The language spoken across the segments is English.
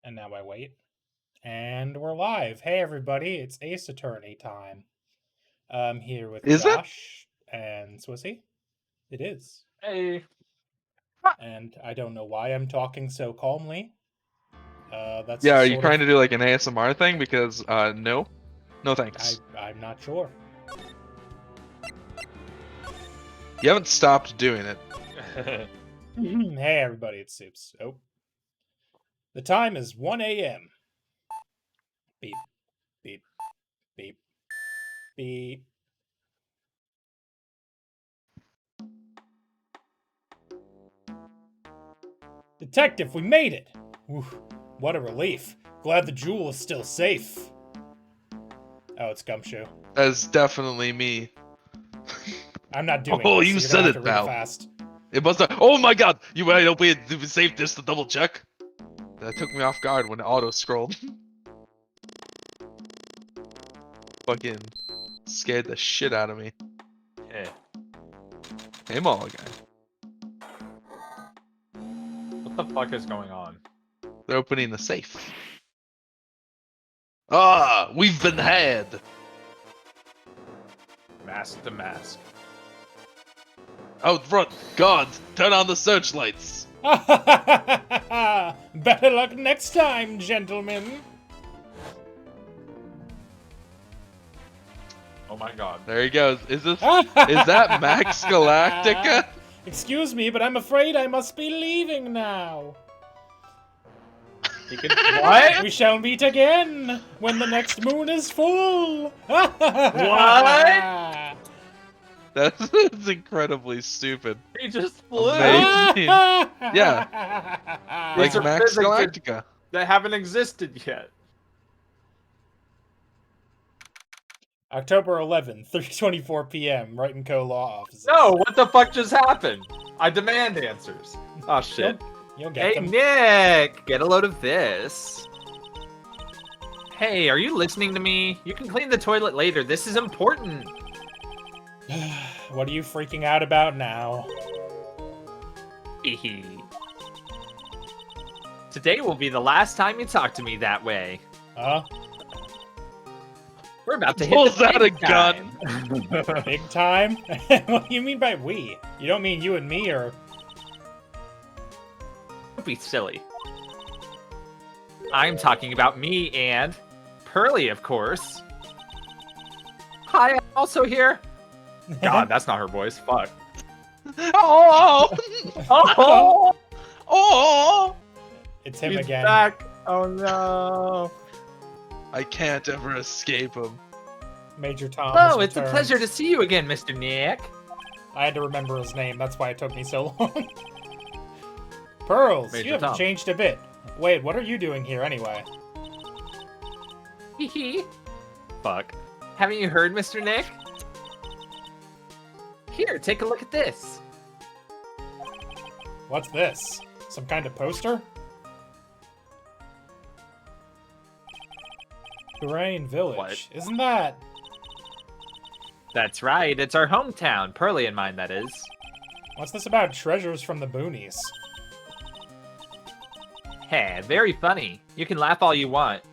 And now I wait. And we're live. Hey everybody, it's Ace Attorney time. I'm here with Josh and Swissy. It is. Hey. And I don't know why I'm talking so calmly. That's are you trying to do like an ASMR thing? Because no thanks. I'm not sure. You haven't stopped doing it. Hey everybody, it's Soups. Oh. The time is 1 a.m. Beep, beep, beep, beep. Detective, we made it! Oof, what a relief. Glad the jewel is still safe. Oh, it's Gumshoe. That's definitely me. I'm not doing Oh, this. you You're said gonna it, have to read pal. fast. It must have. Oh my god! You hope we saved this to double check. That took me off guard when it auto scrolled. Fucking scared the shit out of me. Hey. Hey, Mulligan. What the fuck is going on? They're opening the safe. Ah, we've been had. Mask to mask. Out front, guards, turn on the searchlights. Better luck next time, gentlemen. Oh my god. There he goes. Is that Max Galactica? Excuse me, but I'm afraid I must be leaving now. What? We shall meet again when the next moon is full. What? That's incredibly stupid. He just flew. Amazing. Yeah. Like These are Max physics Galactica. that haven't existed yet. October 11th, 3:24 p.m. Wright & Co. Law Offices. No, what the fuck just happened? I demand answers. Oh shit. You'll get Hey them. Nick, get a load of this. Hey, are you listening to me? You can clean the toilet later. This is important. What are you freaking out about now? Today will be the last time you talk to me that way. Huh? We're about to hit Pulls the out a big gun. time. Big time? What do you mean by we? You don't mean you and me, or... Don't be silly. I'm talking about me and Pearly, of course. Hi, I'm also here. God, that's not her voice. Fuck. Oh! Oh, Oh! It's him He's again. back. Oh no. I can't ever escape him. Major Tom. oh, it's a pleasure to see you again, Mr. Nick. I had to remember his name, that's why it took me so long. Pearls, Major you haven't Tom. changed a bit. Wait, what are you doing here anyway? Hee. Fuck. Haven't you heard, Mr. Nick? Here, take a look at this. What's this? Some kind of poster? Terrain Village. What? Isn't that... That's right, it's our hometown. Pearly and mine, that is. What's this about treasures from the boonies? Hey, very funny. You can laugh all you want.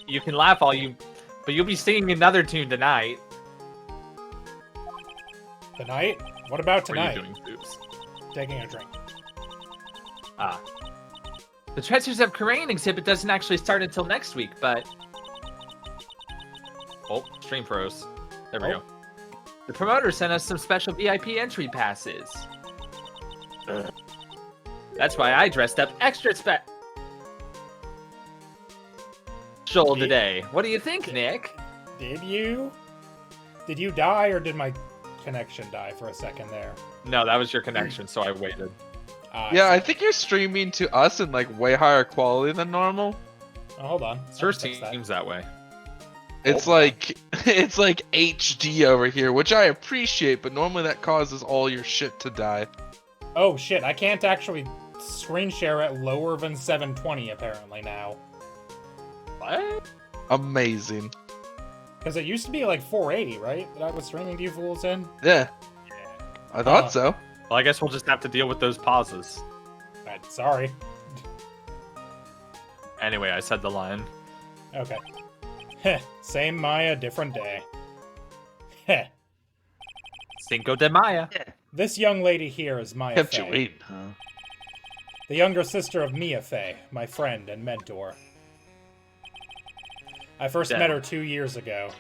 You can laugh all you... But you'll be singing another tune tonight. Tonight? What about What are tonight? you doing, Oops? Taking a drink. Ah. The Treasures of Karain exhibit doesn't actually start until next week, but... Oh, stream froze. There we Oh. go. The promoter sent us some special VIP entry passes. That's why I dressed up extra special today. What do you think, Nick? Did you? Did you die, or did my connection die for a second there? No, that was your connection, so I waited. Yeah, I see. think you're streaming to us in like way higher quality than normal. Oh, hold on. It sure I can fix that. seems that way. It's Oh. like HD over here, which I appreciate, but normally that causes all your shit to die. Oh shit, I can't actually screen share at lower than 720 apparently now. What? Amazing. Because it used to be like 480, right? That I was streaming to you fools in? Yeah, I thought so. Well, I guess we'll just have to deal with those pauses. Right, sorry. Anyway, I said the line. Okay. Heh, same Maya, different day. Heh. Cinco de Mayo. This young lady here is Maya Kept you Fey, waiting, huh? the younger sister of Mia Fey, my friend and mentor. I first met her 2 years ago.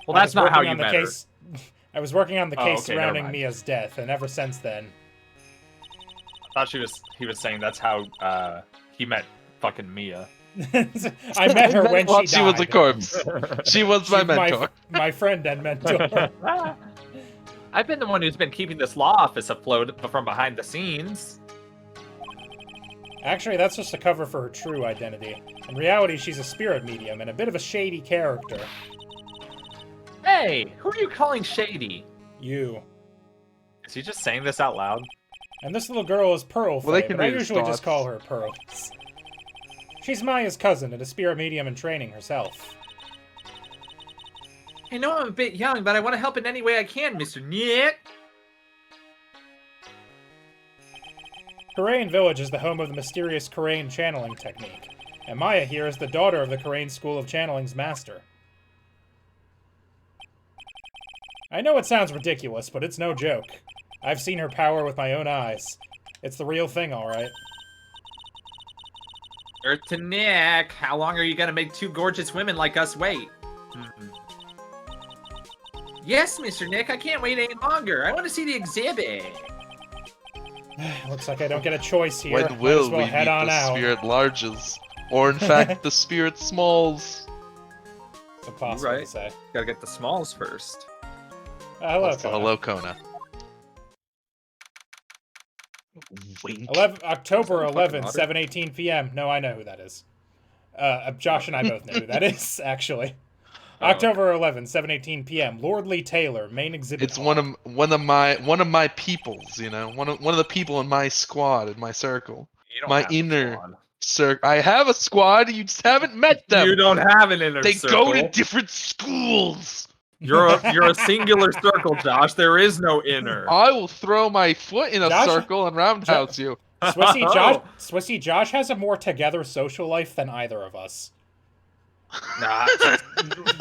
Well, I that's was not how working you on the met her. case. I was working on the Oh, case okay, never surrounding mind. Mia's death, and ever since then, I thought he was saying that's how he met fucking Mia. I met her when Well, she she was a died. corpse. She was my She's mentor. my friend and mentor. I've been the one who's been keeping this law office afloat from behind the scenes. Actually, that's just a cover for her true identity. In reality, she's a spirit medium and a bit of a shady character. Hey, who are you calling shady? You. Is he just saying this out loud? And this little girl is Pearl Well, they Fey, can but I read his usually just thoughts. call her Pearls. She's Maya's cousin and a spirit medium in training herself. I know I'm a bit young, but I want to help in any way I can, Mr. Nick. Karain Village is the home of the mysterious Karain channeling technique, and Maya here is the daughter of the Karain School of Channeling's master. I know it sounds ridiculous, but it's no joke. I've seen her power with my own eyes. It's the real thing, alright. Earth to Nick, how long are you gonna make two gorgeous women like us wait? Yes, Mr. Nick, I can't wait any longer. I want to see the exhibit. Looks like I don't get a choice here. When Might will as well we head meet on the out. spirit larges? Or in fact, the spirit smalls? It's impossible Right. to say. Gotta get the smalls first. Hello, Also, Kona. hello, Kona. Wink. October Is that 11th, fucking 7:18 p.m. No, I know who that is. Josh and I both know who that is, actually. Oh, October 11th, 7:18 p.m. Lordly Taylor, main exhibit. It's hall. one of my peoples, you know, one of the people in my squad, in my circle, You don't my have a inner squad. circle. I have a squad. You just haven't met them. You don't have an inner They circle. go to different schools. You're a singular circle, Josh. There is no inner. I will throw my foot in a Josh- circle and roundhouse you. Swissy Josh has a more together social life than either of us. Nah.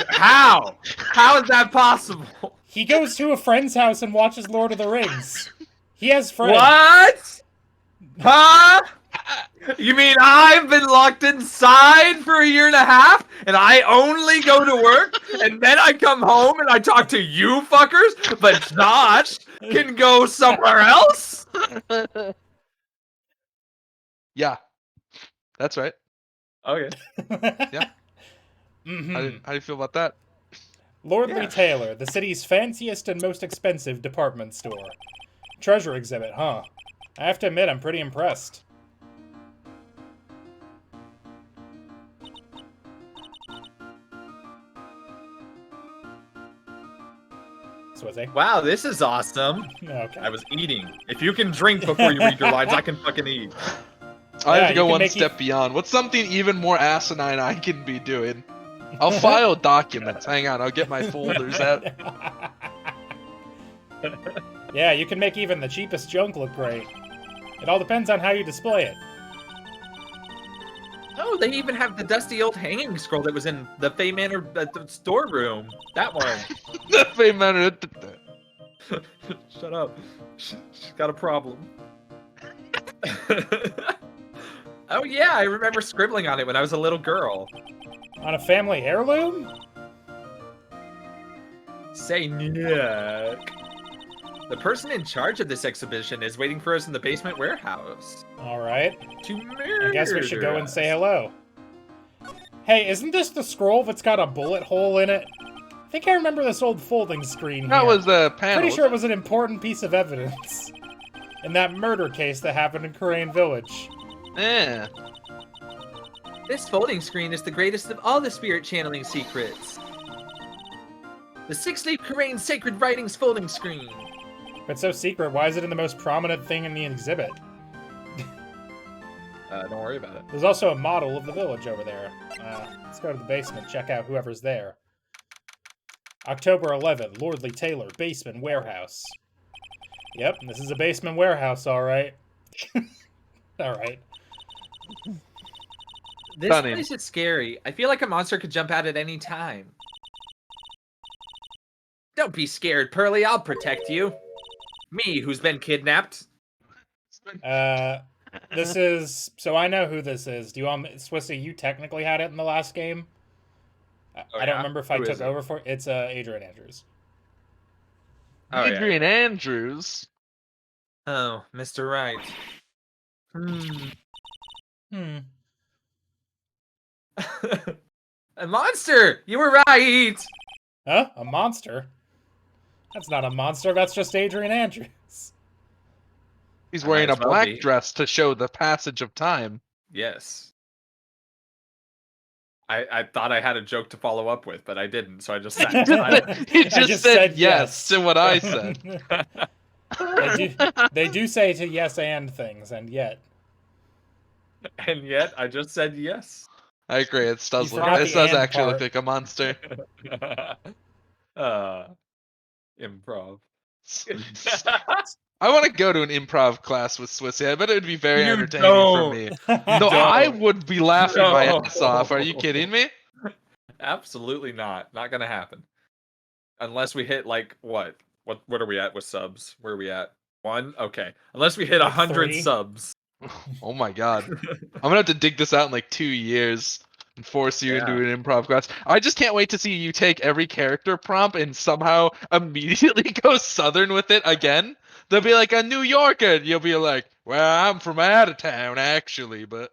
How? How is that possible? He goes to a friend's house and watches Lord of the Rings. He has friends. What? Huh? You mean I've been locked inside for a year and a half, and I only go to work, and then I come home and I talk to you fuckers, but Josh can go somewhere else? Yeah, that's right. Okay. Yeah. Mhm. How do you feel about that? Lordly Yeah. Taylor, the city's fanciest and most expensive department store. Treasure exhibit, huh? I have to admit, I'm pretty impressed. Swizzy. Wow, this is awesome. Okay. I was eating. If you can drink before you read your lines, I can fucking eat. I Yeah, have to go you can one make step beyond. What's something even more asinine I can be doing? I'll file documents. Hang on, I'll get my folders out. Yeah, you can make even the cheapest junk look great. It all depends on how you display it. Oh, they even have the dusty old hanging scroll that was in the Fey Manor storeroom. That one. Nothing matter. Shut up. She's got a problem. Oh yeah, I remember scribbling on it when I was a little girl. On a family heirloom? Say Nick. The person in charge of this exhibition is waiting for us in the basement warehouse. Alright. To murder I guess we should go and us. say hello. Hey, isn't this the scroll that's got a bullet hole in it? I think I remember this old folding screen That here. was a panel. Pretty sure it was an important piece of evidence. In that murder case that happened in Karain Village. Yeah. This folding screen is the greatest of all the spirit channeling secrets. The six-leaf Karain sacred writings folding screen. If it's so secret, why is it in the most prominent thing in the exhibit? Don't worry about it. There's also a model of the village over there. Let's go to the basement, check out whoever's there. October 11, Lordly Taylor, basement warehouse. Yep, this is a basement warehouse, alright. All right. This Stunning. place is scary. I feel like a monster could jump out at any time. Don't be scared, Pearly. I'll protect you. Me, who's been kidnapped. This is so I know who this is. Do you want Swissy? You technically had it in the last game. I don't yeah? remember if I Who took is it? over for it. It's Adrian Andrews. Oh, yeah. Adrian Andrews. Oh, Mr. Wright. A monster! You were right! Huh? A monster? That's not a monster. That's just Adrian Andrews. He's I wearing might a as well black be. dress to show the passage of time. Yes. I thought I had a joke to follow up with, but I didn't, so I just sat silent. He I just said yes to what I said. They do say to yes and things, and yet. And yet, I just said yes. I agree. It does forgot look. It the does and actually look part. like a monster. Improv. I want to go to an improv class with Swissy. I bet it would be very You entertaining don't. for me. No, No, I don't. would be laughing my No. ass off. Are you kidding me? Absolutely not. Not gonna happen. Unless we hit like what? What are we at with subs? Where are we at? 1? Okay. Unless we hit Like 100 3? subs. Oh my god. I'm gonna have to dig this out in like 2 years and force you into an improv class. I just can't wait to see you take every character prompt and somehow immediately go southern with it again. They'll be like a New Yorker, and you'll be like, well, I'm from out of town actually, but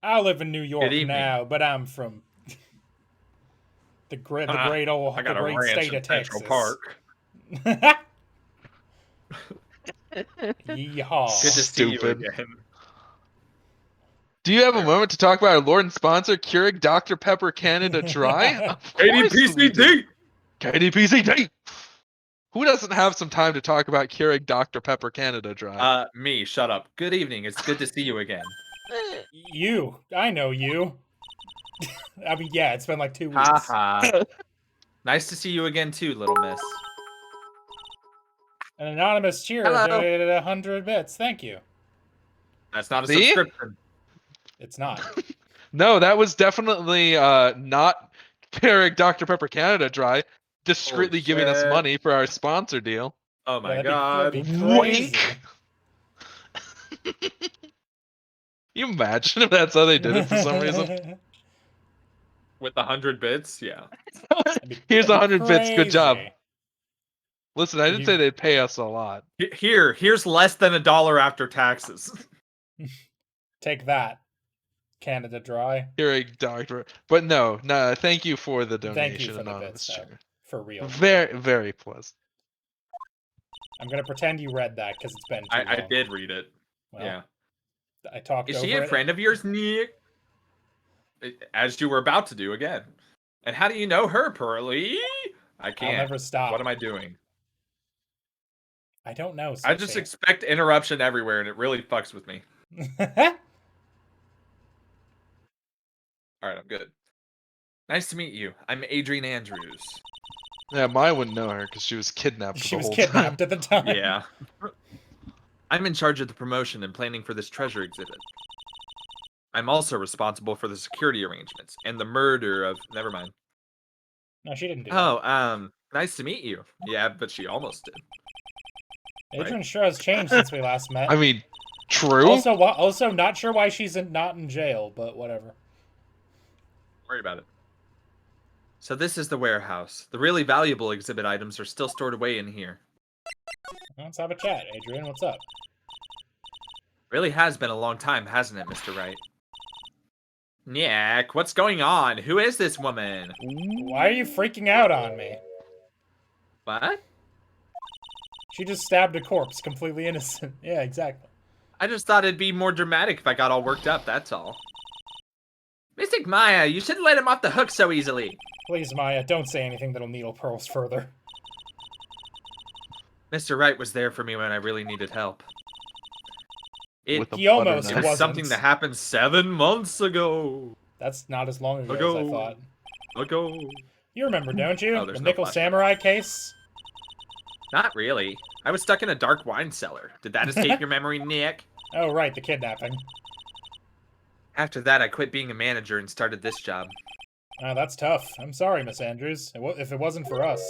I live in New York evening. now, but I'm from the great old, I got the a great ranch state in of Central Texas. Park. Yeehaw! Good to see you Stupid. again. do you have a moment to talk about our Lord and sponsor, Keurig Dr. Pepper Canada Dry? Of course we do. KDPCD! Who doesn't have some time to talk about Keurig Dr. Pepper Canada Dry? Me, shut up. Good evening. It's good to see you again. You, I know you. I mean, yeah, it's been like 2 weeks. Haha. Nice to see you again too, little miss. An anonymous cheer Hello. donated 100 bits. Thank you. That's not a See? subscription. It's not. No, that was definitely not Keurig Dr. Pepper Canada Dry, discreetly giving us shit. money for our sponsor deal. Oh my Yeah, god. that'd be crazy. You imagine if that's how they did it for some reason? With 100 bits? Yeah. Here's 100 bits. Good job. Crazy. Listen, I didn't say they'd pay us a lot. Here's less than $1 after taxes. Take that, Canada Dry. Keurig Dr. But no, thank you for the donation. Thank you for the anonymous bits, though. cheer. For real. Very, very pleasant. I'm gonna pretend you read that because it's been too long. I did read it. Well, Yeah. I talked Is over she a it. friend of yours, Nick? As you were about to do again. And how do you know her, Pearly? I I'll can't. never stop. What am I doing? I don't know. I just Sushi. expect interruption everywhere, and it really fucks with me. All right, I'm good. Nice to meet you. I'm Adrian Andrews. Yeah, mine wouldn't know her because she was kidnapped She the was whole kidnapped time. at the time. Yeah. I'm in charge of the promotion and planning for this treasure exhibit. I'm also responsible for the security arrangements and the murder of... Never mind. No, she didn't do Oh, nice to meet you. Yeah, but she almost did. that. Adrian sure has changed since we last met. I mean, true. Also, not sure why she's not in jail, but whatever. Don't worry about it. So this is the warehouse. The really valuable exhibit items are still stored away in here. Let's have a chat, Adrian. What's up? Really has been a long time, hasn't it, Mr. Wright? Nick, what's going on? Who is this woman? Why are you freaking out on me? What? She just stabbed a corpse, completely innocent. Yeah, exactly. I just thought it'd be more dramatic if I got all worked up, that's all. Mystic Maya, you shouldn't let him off the hook so easily. Please, Maya, don't say anything that'll needle Pearls further. Mr. Wright was there for me when I really needed help. With a He almost butter It knife. was something that happened 7 months ago. That's not as long ago as I thought. Ago. You remember, don't you? Oh, The there's no Nickel flashback. Samurai case? Not really. I was stuck in a dark wine cellar. Did that escape your memory, Nick? Oh, right, the kidnapping. After that, I quit being a manager and started this job. That's tough. I'm sorry, Miss Andrews. If it wasn't for us.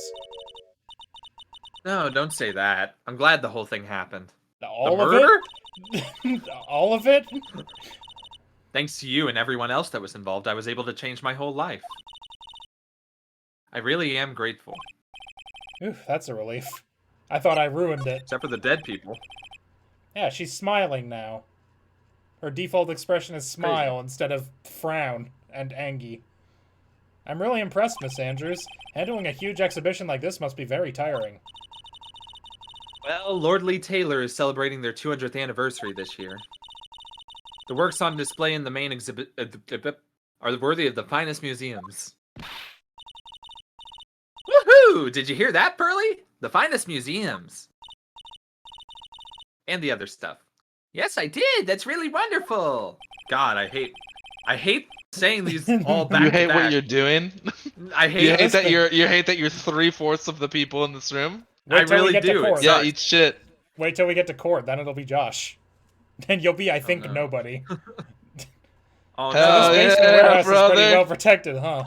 No, don't say that. I'm glad the whole thing happened. All the of murder? it? All of it? Thanks to you and everyone else that was involved, I was able to change my whole life. I really am grateful. Oof, that's a relief. I thought I ruined it. Except for the dead people. Yeah, she's smiling now. Her default expression is smile Crazy. instead of frown and angy. I'm really impressed, Miss Andrews. Handling a huge exhibition like this must be very tiring. Well, Lord Lee Taylor is celebrating their 200th anniversary this year. The works on display in the main exhibit are worthy of the finest museums. Woohoo! Did you hear that, Pearly? The finest museums. And the other stuff. Yes, I did. That's really wonderful. God, I hate saying these all back You to hate back. what you're doing. I hate You hate this that thing. you hate that you're 3/4 of the people in this room. Wait I till really we get do. to court. It Yeah, sucks. eat shit. Wait till we get to court, then it'll be Josh. Then you'll be, I think, no. nobody. Oh So Hell this no. basement yeah, warehouse is brother. pretty well protected, huh?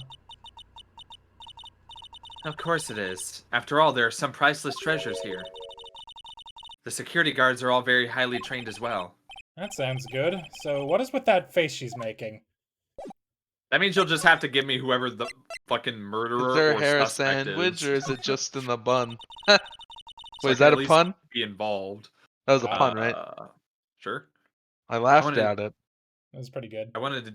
Of course it is. After all, there are some priceless treasures here. The security guards are all very highly trained as well. That sounds good. So what is with that face she's making? That means you'll just have to give me whoever the fucking murderer Is there or hair suspect sandwich is. or is it just in the bun? So Wait, I is can that at a least pun? be involved. That was a pun, right? Sure. I laughed wanted- at it. That was pretty good. I wanted to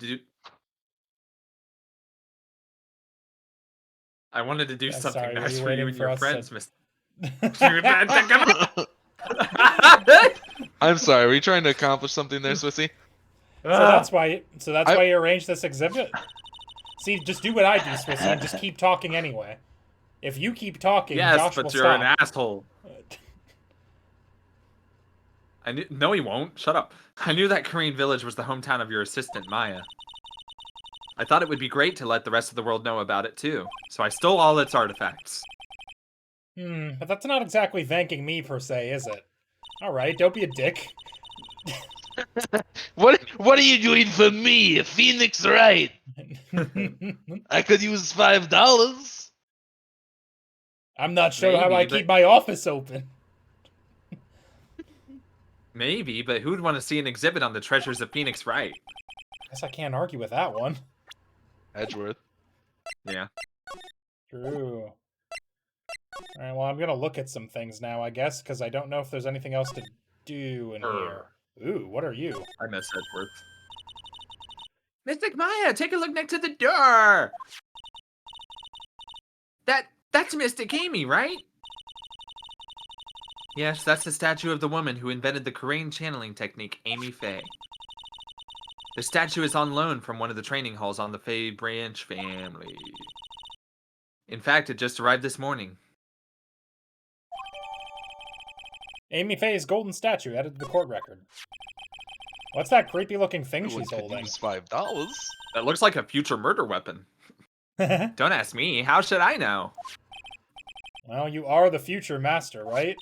do I'm something sorry, were nice you for you waiting and for your us friends, to- Miss. Come on. I'm sorry. Were you trying to accomplish something there, Swissy? So that's why I- why you arranged this exhibit? See, just do what I do, Swissy, and just keep talking anyway. If you keep talking, Yes, Josh but will you're stop. an asshole. No, he won't. Shut up. I knew that Korean village was the hometown of your assistant, Maya. I thought it would be great to let the rest of the world know about it, too. So I stole all its artifacts. But that's not exactly thanking me per se, is it? Alright, don't be a dick. What are you doing for me, Phoenix Wright? I could use $5. I'm not sure how I Maybe, but- keep my office open. Maybe, but who'd want to see an exhibit on the treasures of Phoenix Wright? Guess I can't argue with that one. Edgeworth. Yeah. True. Alright, well, I'm gonna look at some things now, I guess, because I don't know if there's anything else to do in here. Ooh, what are you? I miss Edgeworth. Mystic Maya, take a look next to the door! That's Mystic Amy, right? Yes, that's the statue of the woman who invented the Korean channeling technique, Amy Faye. The statue is on loan from one of the training halls on the Faye branch family. In fact, it just arrived this morning. Amy Faye's golden statue added to the court record. What's that creepy-looking thing Everyone she's could holding? use $5. That looks like a future murder weapon. Don't ask me, how should I know? Well, you are the future master, right?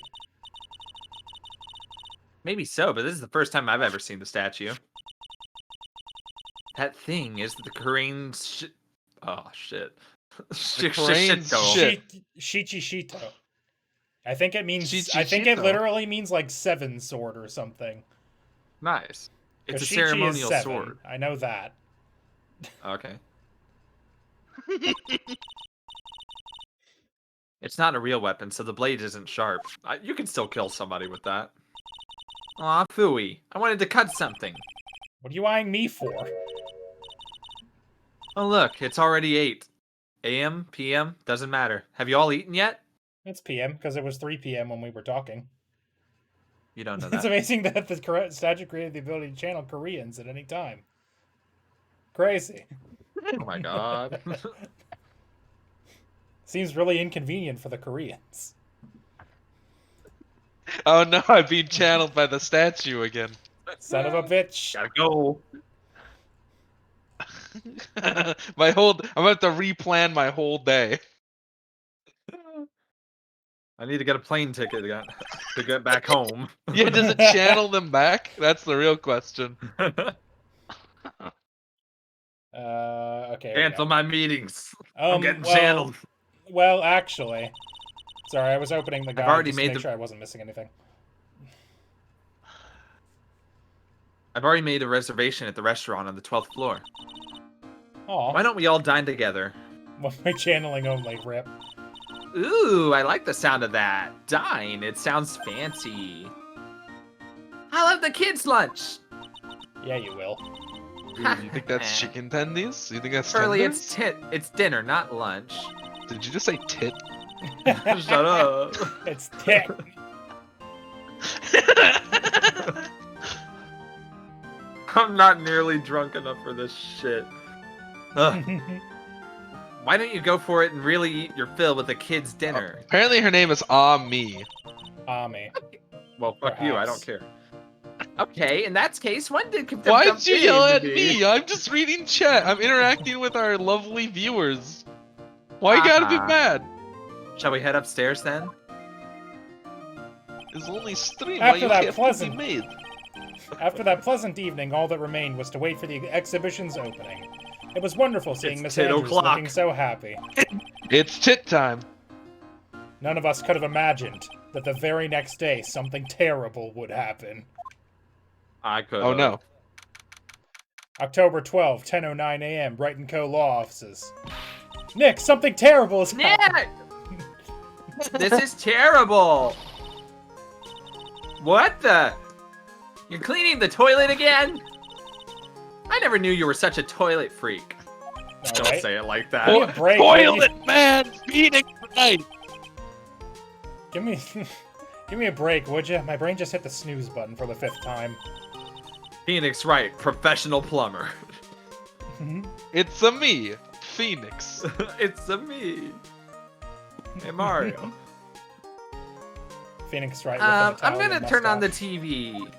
Maybe so, but this is the first time I've ever seen the statue. That thing is the Korean oh, shit. Korean shit. Shichishito. I think it means. Shichishito. I think it literally means like seven sword or something. Nice. It's a 'Cause Shichi is ceremonial 7. sword. I know that. Okay. It's not a real weapon, so the blade isn't sharp. You can still kill somebody with that. Aw, phooey. I wanted to cut something. What are you eyeing me for? Oh, look, it's already 8. AM, PM, doesn't matter. Have you all eaten yet? It's PM because it was 3 PM when we were talking. You don't know It's that. amazing that the statue created the ability to channel Koreans at any time. Crazy. Oh my god. Seems really inconvenient for the Koreans. Oh no, I'm being channeled by the statue again. Son of a bitch. Gotta go. I'm gonna have to replan my whole day. I need to get a plane ticket to get back home. Yeah, does it channel them back? That's the real question. Okay. Cancel my meetings. I'm getting channeled. Well, actually, sorry, I was opening the guide already just to made make sure I wasn't missing anything. I've already made a reservation at the restaurant on the 12th floor. Aw. Why don't we all dine together? Well, my channeling only, rip. Ooh, I like the sound of that. Dine. It sounds fancy. I'll have the kids' lunch. Yeah, you will. You think that's chicken tendies? You think that's Pearly, tenders? it's dinner, not lunch. Did you just say tit? Shut up. It's tit. I'm not nearly drunk enough for this shit. Ugh. Why don't you go for it and really eat your fill with the kids' dinner? Apparently her name is Me. Ami. Well, fuck you. I don't care. Okay, in that case, when did Why did you yell at me? I'm just reading chat. I'm interacting with our lovely viewers. Why you gotta be mad? Shall we head upstairs then? It's only stream. After Why you that can't pleasant- be made? After that pleasant evening, all that remained was to wait for the exhibition's opening. It was wonderful seeing It's Miss 10 Andrews o'clock. looking so happy. It's tit time. None of us could have imagined that the very next day something terrible would happen. I could. Oh no. October 12, 10:09 a.m., Wright & Co. law offices. Nick, something terrible is happening. Nick! This is terrible! What the? You're cleaning the toilet again? I never knew you were such a toilet freak. Don't Alright. say it like that. Give me a break, will you? Toilet man, Phoenix Wright. Give me a break, would you? My brain just hit the snooze button for the 5th time. Phoenix Wright, professional plumber. It's a me, Phoenix. It's a me. Hey Mario. Phoenix Wright. I'm gonna turn on the TV.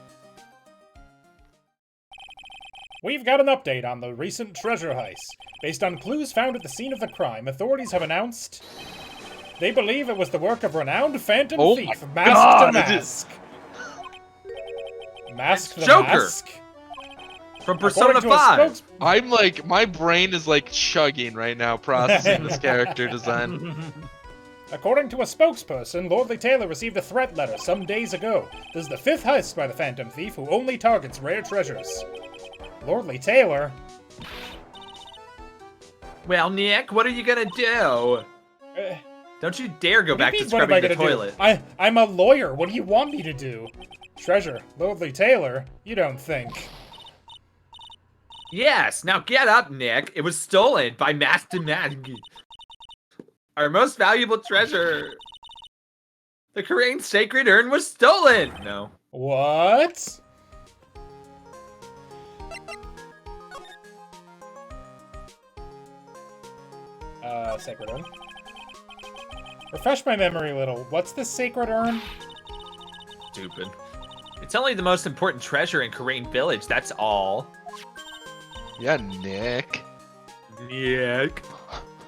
We've got an update on the recent treasure heist. Based on clues found at the scene of the crime, authorities have announced they believe it was the work of renowned phantom thief, Mask to Mask. Mask the Joker. Mask. From Persona According to a 5. I'm like, my brain is like chugging right now processing this character design. According to a spokesperson, Lordly Taylor received a threat letter some days ago. This is the 5th heist by the phantom thief who only targets rare treasures. Lordly Taylor? Well, Nick, what are you gonna do? Don't you dare go back to scrubbing the toilet. I'm a lawyer. What do you want me to do? Treasure. Lordly Taylor? You don't think. Yes, now get up, Nick. It was stolen by Master Mag. Our most valuable treasure. The Korean Sacred Urn was stolen! No. What? Sacred Urn? Refresh my memory a little. What's the Sacred Urn? Stupid. It's only the most important treasure in Korean Village, that's all. Yeah, Nick. Nick.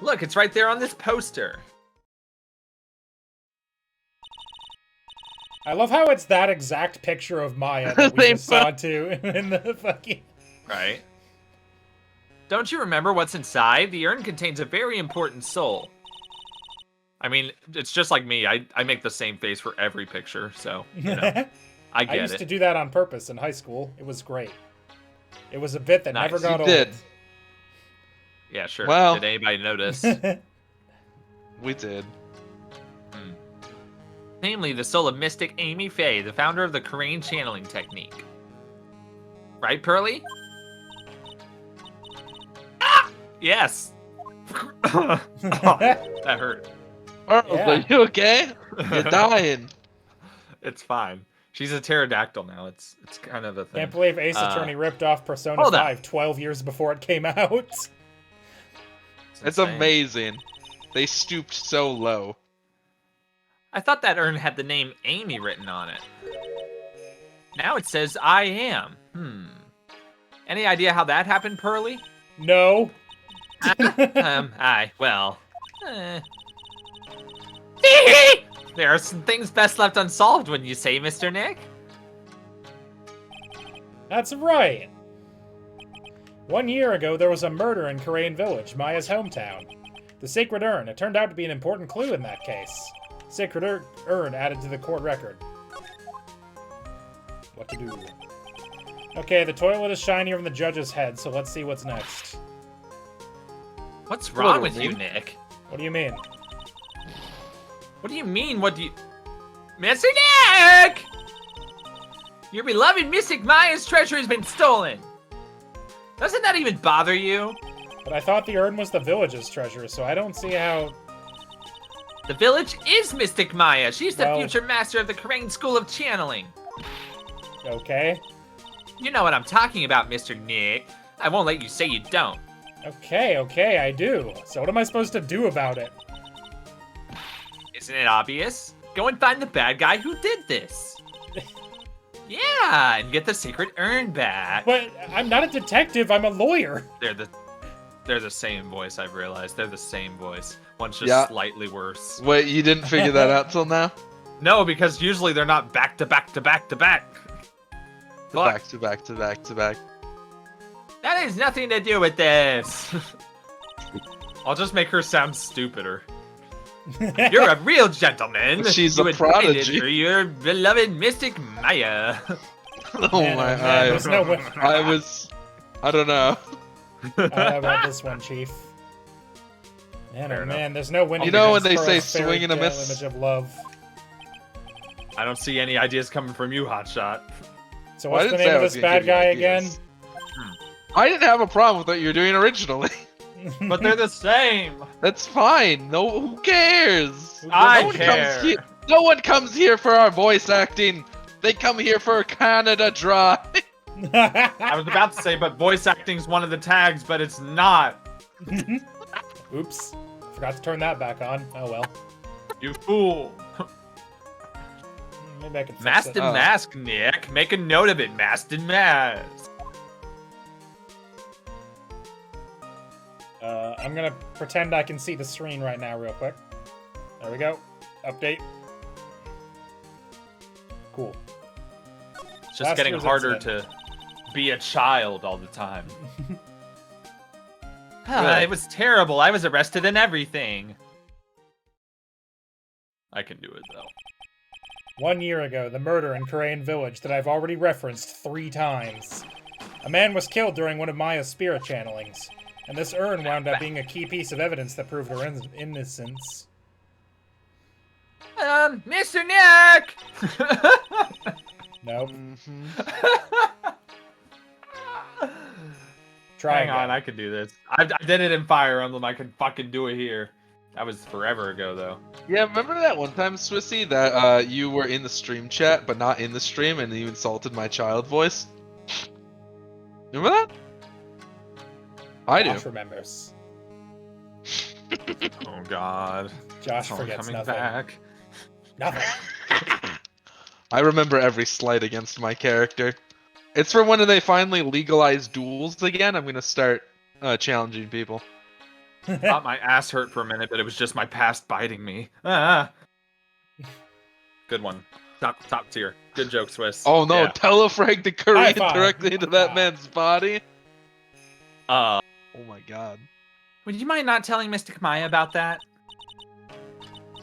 Look, it's right there on this poster. I love how it's that exact picture of Maya that we just saw too in the fucking... Right. Don't you remember what's inside? The urn contains a very important soul. I mean, it's just like me. I make the same face for every picture, so, you know, I get it. I used to do that on purpose in high school. It was great. It was a bit that never got old. Did. Yeah, sure. Well, did anybody notice? We did. Namely, the soul of mystic Amy Faye, the founder of the Korean channeling technique. Right, Pearly? Ah! Yes! Oh, that hurt. Earl, Yeah. are you okay? You're dying. It's fine. She's a pterodactyl now. It's kind of a thing. Can't believe Ace Attorney ripped off Persona 5 12 years before it came out. It's amazing. They stooped so low. I thought that urn had the name Amy written on it. Now it says I am. Any idea how that happened, Pearly? No. Well. There are some things best left unsolved, wouldn't you say, Mr. Nick? That's right. 1 year ago, there was a murder in Karain Village, Maya's hometown. The Sacred Urn. It turned out to be an important clue in that case. Sacred Urn added to the court record. What to do? Okay, the toilet is shinier than the judge's head, so let's see what's next. What's wrong with you, Nick? What do you mean? What do you mean? What do you... Mr. Nick! Your beloved Mystic Maya's treasure has been stolen. Doesn't that even bother you? But I thought the urn was the village's treasure, so I don't see how... The village is Mystic Maya. She's the future master of the Karain School of Channeling. Okay. You know what I'm talking about, Mr. Nick. I won't let you say you don't. Okay, I do. So what am I supposed to do about it? Isn't it obvious? Go and find the bad guy who did this. Yeah, and get the Sacred Urn back. But I'm not a detective, I'm a lawyer. They're the same voice, I've realized. They're the same voice. One's just slightly worse. Wait, you didn't figure that out till now? No, because usually they're not back to back to back to back. Back to back to back to back. That has nothing to do with this. I'll just make her sound stupider. You're a real gentleman. She's you a prodigy. For your beloved Mystic Maya. Oh my eyes. There's no way. I don't know. How about this one, Chief? Man, oh man, there's no winning. You know when against they say Pearl's swing and a fairy miss? tale image of love. I don't see any ideas coming from you, Hotshot. So what's the name of this bad guy again? I didn't have a problem with what you were doing originally. But they're the same. That's fine. No, who cares? I care. No one comes here for our voice acting. They come here for Canada Dry. I was about to say, but voice acting's one of the tags, but it's not. Oops. Forgot to turn that back on. Oh well. You fool. Maybe I can fix Masked it. and Mask, Nick. Make a note of it. Masked and Mask. I'm gonna pretend I can see the screen right now real quick. There we go. Update. Cool. It's just getting harder to be a child all the time. It was terrible. I was arrested and everything. I can do it, though. 1 year ago, the murder in Karain Village that I've already referenced 3 times. A man was killed during one of Maya's spirit channelings, and this urn wound up being a key piece of evidence that proved her innocence. Mr. Nick! Nope. Hang on, I can do this. I did it in Fire Emblem. I can fucking do it here. That was forever ago, though. Yeah, remember that one time, Swissy, that you were in the stream chat, but not in the stream, and you insulted my child voice? Remember that? I do. Josh remembers. Oh, God. Josh forgets nothing. Back. Nothing. I remember every slight against my character. It's for when they finally legalize duels again. I'm gonna start challenging people. Thought my ass hurt for a minute, but it was just my past biting me. Ah. Good one. Top tier. Good joke, Swiss. Oh no! Yeah. Telefrag the Korean High five. directly into that man's body. Oh my god. Would you mind not telling Mystic Maya about that?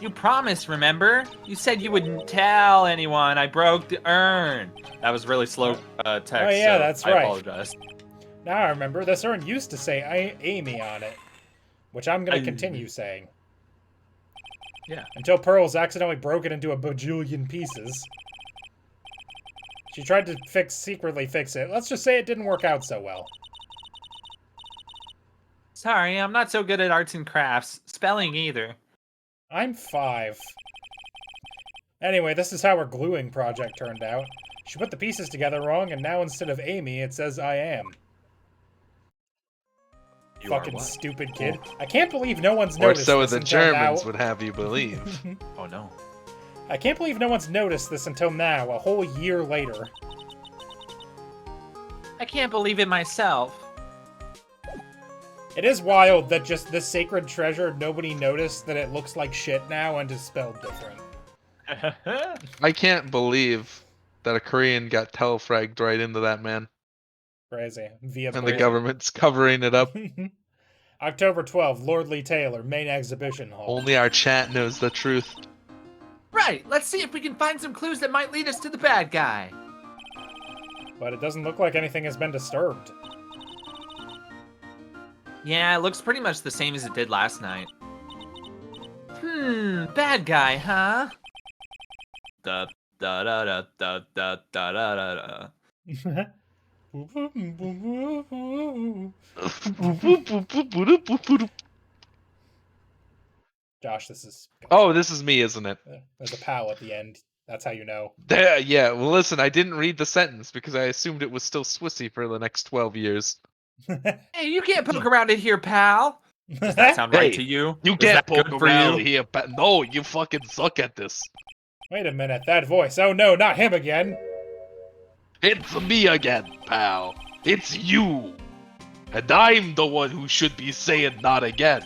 You promised, remember? You said you wouldn't tell anyone I broke the urn. That was really slow text. Oh yeah, so that's I right. apologize. Now I remember, this urn used to say Amy on it, which I'm going to continue saying. Yeah. Until Pearls accidentally broke it into a bajillion pieces. She tried to secretly fix it. Let's just say it didn't work out so well. Sorry, I'm not so good at arts and crafts. Spelling either. I'm 5. Anyway, this is how her gluing project turned out. She put the pieces together wrong, and now instead of Amy, it says I am. You Fucking are what? stupid kid. I can't believe no one's Or noticed so this the until Germans now. would have you believe. Oh no. I can't believe no one's noticed this until now, a whole year later. I can't believe it myself. It is wild that just this sacred treasure, nobody noticed that it looks like shit now and is spelled different. I can't believe that a Korean got telefragged right into that man, Crazy. Via and the bullet. government's covering it up. October 12th, Lord Lee Taylor, main exhibition hall. Only our chat knows the truth. Right, let's see if we can find some clues that might lead us to the bad guy. But it doesn't look like anything has been disturbed. Yeah, it looks pretty much the same as it did last night. Bad guy, huh? Da da da da da da da da da. Josh, this is... Oh, this is me, isn't it? There's a POW at the end. That's how you know. There, yeah, well, listen, I didn't read the sentence because I assumed it was still Swissy for the next 12 years. Hey, you can't poke around in here, pal. Does that sound right to you? You Is can't that poke good for around you? here, but no, you fucking suck at this. Wait a minute, that voice. Oh no, not him again. It's me again, pal. It's you. And I'm the one who should be saying not again.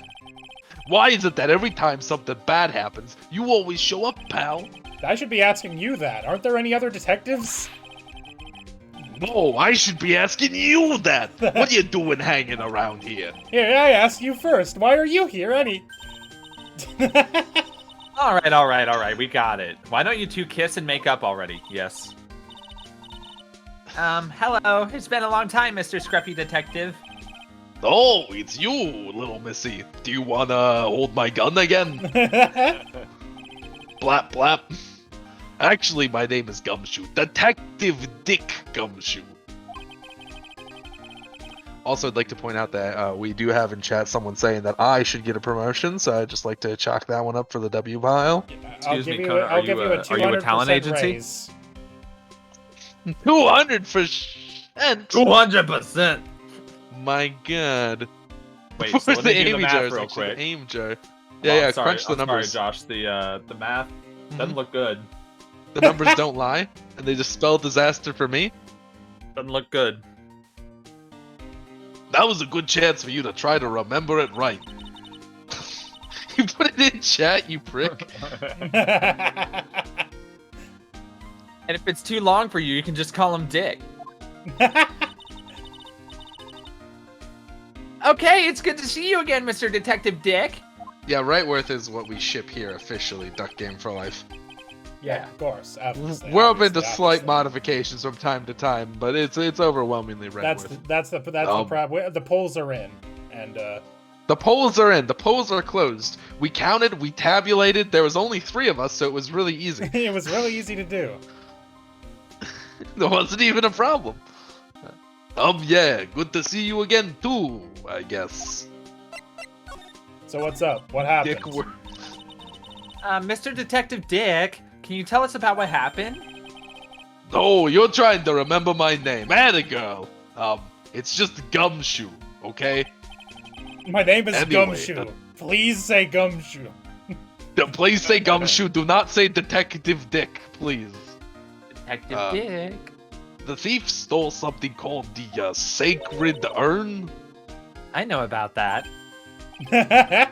Why is it that every time something bad happens, you always show up, pal? I should be asking you that. Aren't there any other detectives? No, I should be asking you that. What you doing hanging around here? Here, I ask you first. Why are you here, All right. We got it. Why don't you two kiss and make up already? Yes. Hello. It's been a long time, Mr. Scruffy Detective. Oh, it's you, little missy. Do you wanna hold my gun again? Blap blap. Actually, my name is Gumshoe. Detective Dick Gumshoe. Also, I'd like to point out that we do have in chat someone saying that I should get a promotion, so I'd just like to chalk that one up for the W pile. I'll give you a 200% agency? raise. 200%! 200%. My god. Wait, Where's so let the me do the aim math jar? real The quick. aim jar. Oh, Yeah, sorry, crunch the numbers. Sorry, Josh. The math doesn't look good. The numbers don't lie, and they just spell disaster for me. Doesn't look good. That was a good chance for you to try to remember it right. You put it in chat, you prick. And if it's too long for you, you can just call him Dick. Okay, it's good to see you again, Mr. Detective Dick. Yeah, Rightworth is what we ship here officially, Duck Game for Life. Yeah, of course. Obviously, We're open to obviously. slight modifications from time to time, but it's overwhelmingly Rightworth. That's the problem. The polls are in, and The polls are in. The polls are closed. We counted, we tabulated. There was only 3 of us, so it was really easy. it was really easy to do. There wasn't even a problem. Yeah, good to see you again too, I guess. So what's up? What happened? Dick, we're- Mr. Detective Dick, can you tell us about what happened? Oh, you're trying to remember my name. Atta girl. It's just Gumshoe, okay? My name is Anyway, Gumshoe. Please say Gumshoe. Please say Gumshoe. Do not say Detective Dick, please. Detective Dick. The thief stole something called the Sacred Urn. I know about that.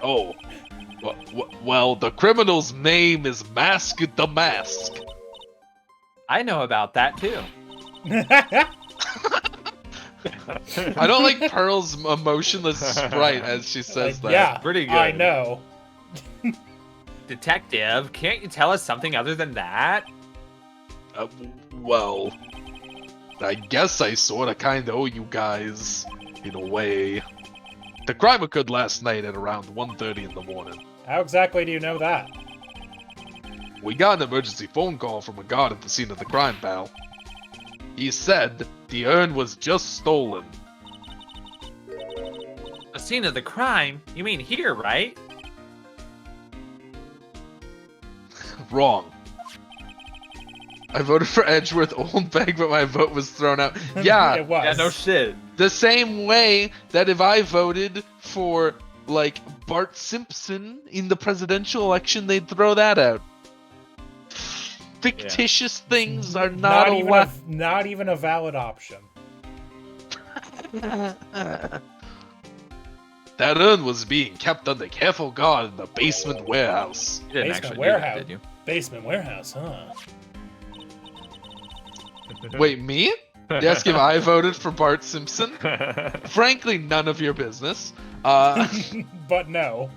Oh, well, the criminal's name is Mask the Mask. I know about that too. I don't like Pearl's emotionless sprite as she says that. Yeah, Pretty good. I know. Detective, can't you tell us something other than that? Well, I guess I sorta kinda owe you guys, in a way. The crime occurred last night at around 1:30 in the morning. How exactly do you know that? We got an emergency phone call from a guard at the scene of the crime, pal. He said the urn was just stolen. The scene of the crime? You mean here, right? Wrong. I voted for Edgeworth Oldbag, but my vote was thrown out. Yeah, It was. Yeah, no shit. the same way that if I voted for, like, Bart Simpson in the presidential election, they'd throw that out. Fictitious things are not allowed. Not even a valid option. That urn was being kept under careful guard in the basement warehouse. You didn't Basement actually warehouse. do that, did you? Basement warehouse, huh? Wait, me? You ask if I voted for Bart Simpson? Frankly, none of your business. But no.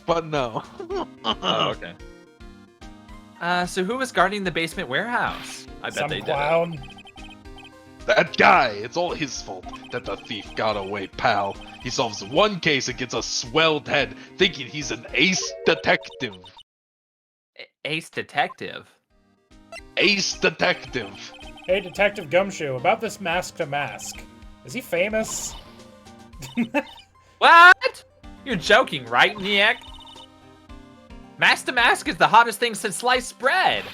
But no. Oh, okay. So who was guarding the basement warehouse? I bet Some they clown. That guy, it's all his fault that the thief got away, pal. He solves one case and gets a swelled head, thinking he's an ace detective. did it. Ace Detective. Ace detective. Hey, Detective Gumshoe, about this mask to mask. Is he famous? What? You're joking, right, Niek? Mask to Mask is the hottest thing since sliced bread.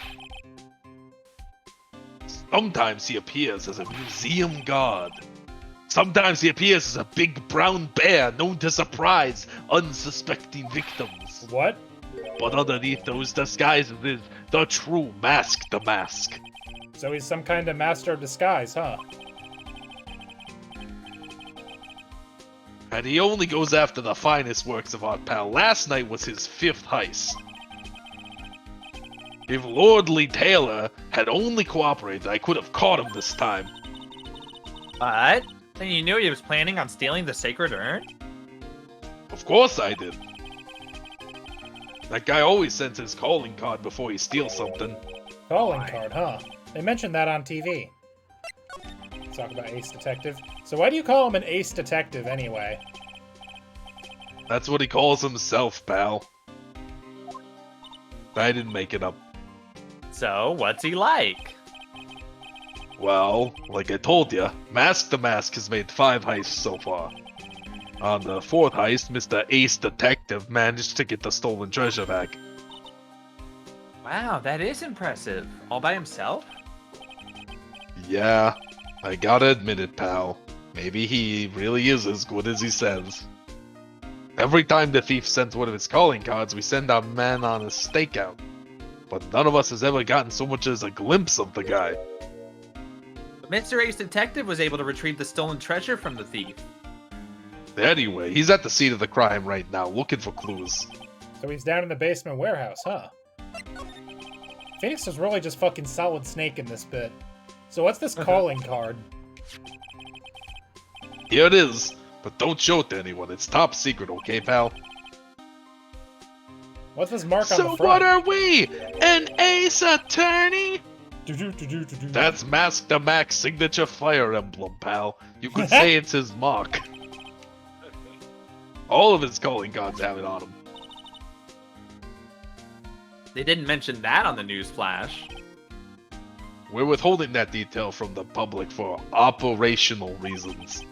Sometimes he appears as a museum guard. Sometimes he appears as a big brown bear known to surprise unsuspecting victims. What? But underneath those disguises is the true Mask the Mask. So he's some kind of master of disguise, huh? And he only goes after the finest works of art, pal. Last night was his 5th heist. If Lord Lee Taylor had only cooperated, I could have caught him this time. What? Then you knew he was planning on stealing the Sacred Urn? Of course I did. That guy always sends his calling card before he steals something. Calling card, huh? They mentioned that on TV. Let's talk about Ace Detective. So why do you call him an Ace Detective anyway? That's what he calls himself, pal. I didn't make it up. So, what's he like? Well, like I told ya, Mask the Mask has made 5 heists so far. On the 4th heist, Mr. Ace Detective managed to get the stolen treasure back. Wow, that is impressive. All by himself? Yeah, I gotta admit it, pal. Maybe he really is as good as he says. Every time the thief sends one of his calling cards, we send our man on a stakeout. But none of us has ever gotten so much as a glimpse of the guy. But Mr. Ace Detective was able to retrieve the stolen treasure from the thief. Anyway, he's at the scene of the crime right now, looking for clues. So he's down in the basement warehouse, huh? Phoenix is really just fucking Solid Snake in this bit. So what's this calling card? Here it is, but don't show it to anyone. It's top secret, okay, pal? What's this mark on the So front? what are we? An ace attorney? Do-do-do-do-do-do. That's Mask the Mac's signature fire emblem, pal. You could say it's his mark. All of his calling cards have it on them. They didn't mention that on the news flash. We're withholding that detail from the public for operational reasons.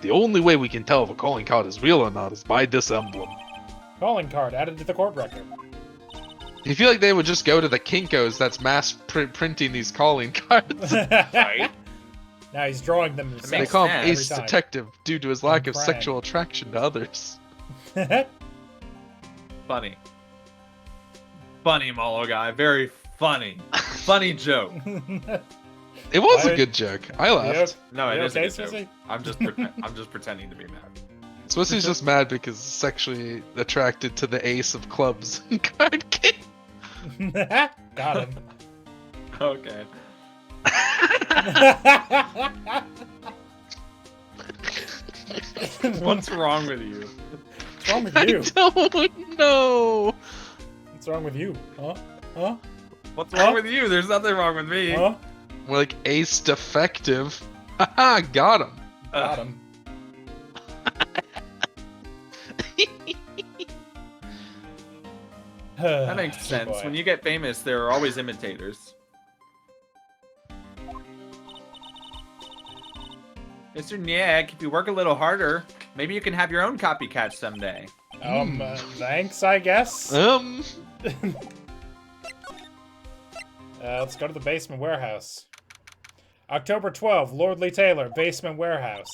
The only way we can tell if a calling card is real or not is by this emblem. Calling card added to the court record. You feel like they would just go to the Kinkos that's mass printing these calling cards. Right? Now he's drawing them himself. They call him sense. Ace Every time. Detective due to his lack of Frank. sexual attraction to others. Funny. Funny, Molo guy. Very funny. Funny joke. It was I- a good joke. I laughed. No, it You is okay, a good joke. Susie? I'm just pretending to be mad. Swissie's just mad because he's sexually attracted to the ace of clubs in card game. Got him. Okay. What's wrong with you? What's wrong with I you? don't know. What's wrong with you? Huh? Huh? What's Huh? wrong with you? There's nothing wrong with me. Huh? We're like ace defective. Haha, got him. Got him. That makes Oh, sense. boy. When you get famous, there are always imitators. Mr. Niek, if you work a little harder, maybe you can have your own copycat someday. Thanks, I guess. Let's go to the basement warehouse. October 12, Lord Lee Taylor, basement warehouse.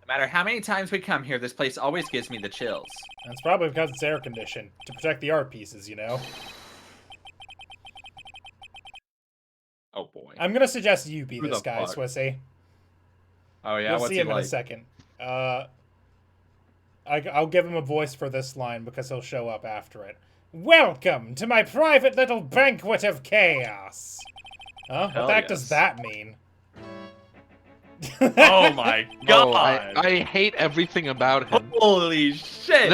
No matter how many times we come here, this place always gives me the chills. That's probably because it's air conditioned to protect the art pieces, you know. Oh boy. I'm gonna suggest you be Who this the guy, fuck? Swissy. Oh yeah, You'll what's see he him in like? a second. I I'll give him a voice for this line because he'll show up after it. Welcome to my private little banquet of chaos. Huh? What the heck does that mean? Oh my god! Oh, I hate everything about him. Holy shit!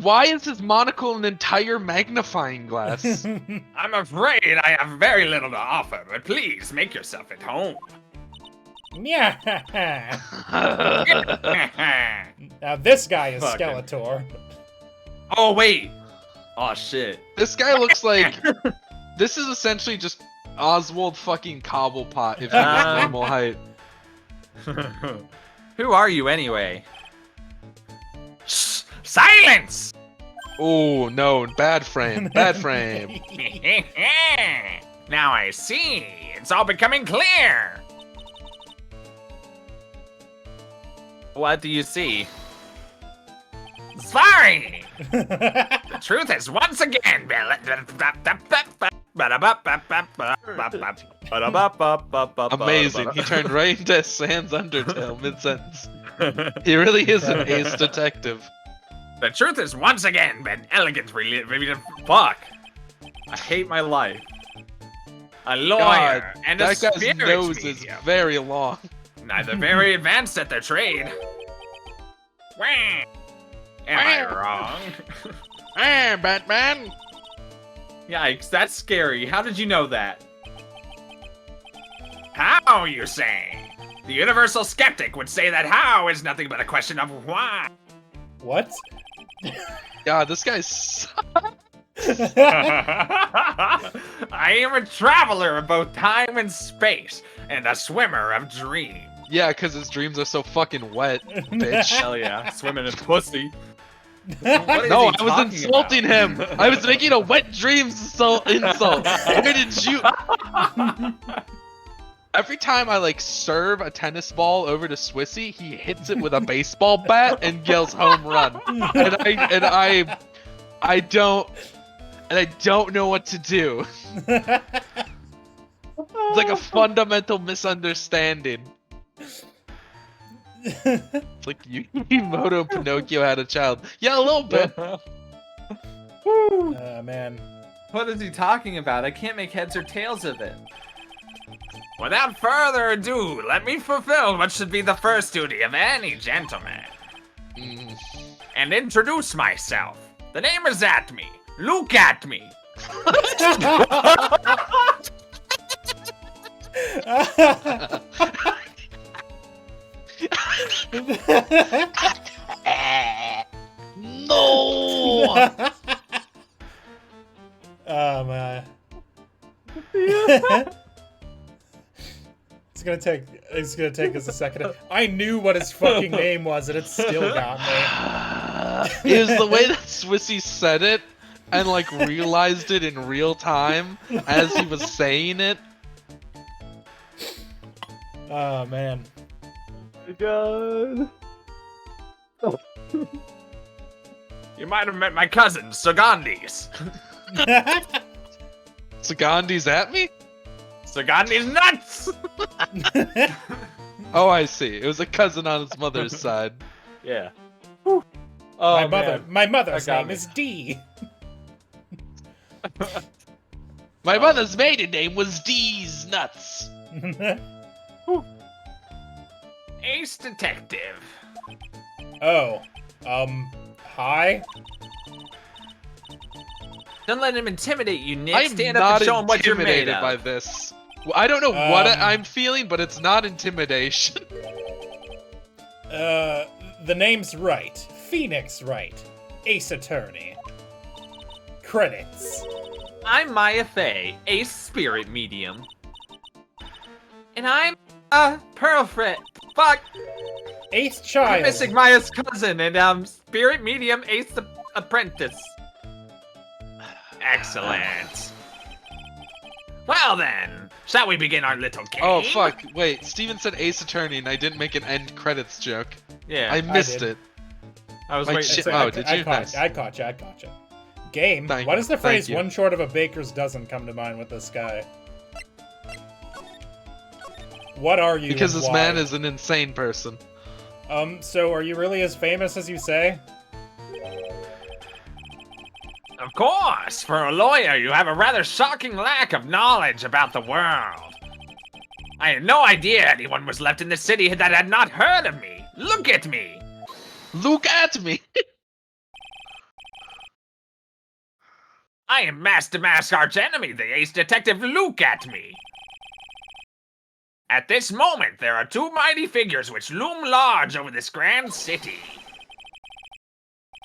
Why is his monocle an entire magnifying glass? I'm afraid I have very little to offer, but please make yourself at home. Yeah. Now this guy is Fucking- Skeletor. Oh wait! Oh shit! This guy looks like... This is essentially just Oswald fucking Cobblepot if he was normal height. Who are you anyway? Shh! Silence! Oh, no. Bad frame. Bad frame. Now I see. It's all becoming clear. What do you see? Sorry! The truth is once again... Amazing. He turned right into Sans Undertale mid-sentence. He really is an ace detective. The truth is once again been elegantly... Fuck. I hate my life. A lawyer and a that guy's spirit nose is medium. very long. Neither very advanced at their trade. Wah. Am I wrong? Hey, Batman! Yikes, that's scary. How did you know that? How, you say? The universal skeptic would say that how is nothing but a question of why. What? God, this guy's... I am a traveler of both time and space, and a swimmer of dreams. Yeah, because his dreams are so fucking wet, bitch. Hell yeah, swimming in pussy. No, I was insulting him. I was making a wet dreams insult. Where did you? Every time I like serve a tennis ball over to Swissy, he hits it with a baseball bat and yells home run. And I don't know what to do. It's like a fundamental misunderstanding. It's like Yukimoto Pinocchio had a child. Yeah, a little bit. Man. What is he talking about? I can't make heads or tails of it. Without further ado, let me fulfill what should be the first duty of any gentleman. And introduce myself. The name is at me. Look at me. No! Oh man. It's gonna take us a second. I knew what his fucking name was and it still got me. It was the way that Swissy said it and like realized it in real time as he was saying it. Oh man. God. You might have met my cousin, Sagandis. Sagandi's at me? Sagandis nuts! Oh, I see. It was a cousin on his mother's side. Yeah. Oh, my man. mother's That got name me. is D. My mother's maiden name was D's Nuts. Ace Detective. Oh. Hi? Don't let him intimidate you, Nick. I'm Stand up not and show him what you're made intimidated of. by this. Well, I don't know what Um, I'm feeling, but it's not intimidation. The name's Wright. Phoenix Wright. Ace Attorney. Credits. I'm Maya Fey, Ace Spirit Medium. And I'm Pearl Frit. Fuck! Eighth I'm child. missing Maya's cousin and Spirit Medium Ace the Apprentice. Excellent. Well then, shall we begin our little game? Oh fuck! Wait, Steven said Ace Attorney, and I didn't make an end credits joke. Yeah, I missed did. it. I was my waiting. shit- to say- oh, did you? Nice. I caught you. Game. Thank What you, is the thank phrase you. one short of a baker's dozen come to mind with this guy? What are you? Because and this why? man is an insane person. So are you really as famous as you say? Of course, for a lawyer, you have a rather shocking lack of knowledge about the world. I had no idea anyone was left in the city that had not heard of me. Look at me. Look at me. I am Master Mask archenemy, the ace detective. Look at me. At this moment, there are two mighty figures which loom large over this grand city.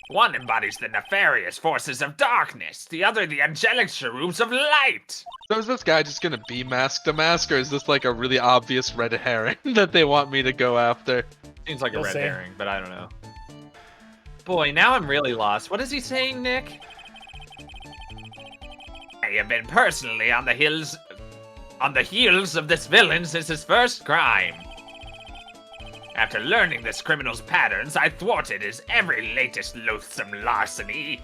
One embodies the nefarious forces of darkness, the other the angelic cherubs of light. So is this guy just gonna be Mask, or is this like a really obvious red herring that they want me to go after? Seems like a We'll red see. herring, but I don't know. Boy, now I'm really lost. What is he saying, Nick? I have been personally on the heels of this villain since his first crime. After learning this criminal's patterns, I thwarted his every latest loathsome larceny.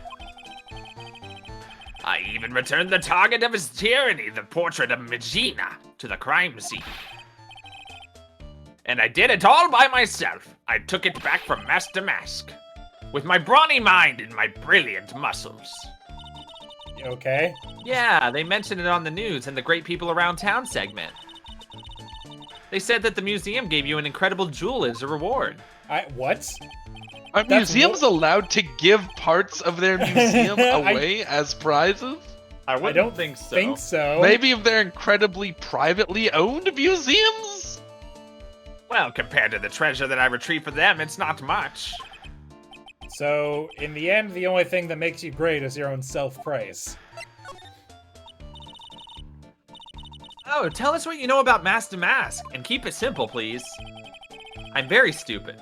I even returned the target of his tyranny, the portrait of MAGicA, to the crime scene. And I did it all by myself. I took it back from Master Mask, with my brawny mind and my brilliant muscles. Okay. Yeah, they mentioned it on the news in the Great People Around Town segment. They said that the museum gave you an incredible jewel as a reward. What? Are That's museums allowed to give parts of their museum I- away as prizes? I don't think so. Maybe if they're incredibly privately owned museums? Well, compared to the treasure that I retrieved for them, it's not much. So, in the end, the only thing that makes you great is your own self-praise. Oh, tell us what you know about Master Mask, and keep it simple, please. I'm very stupid.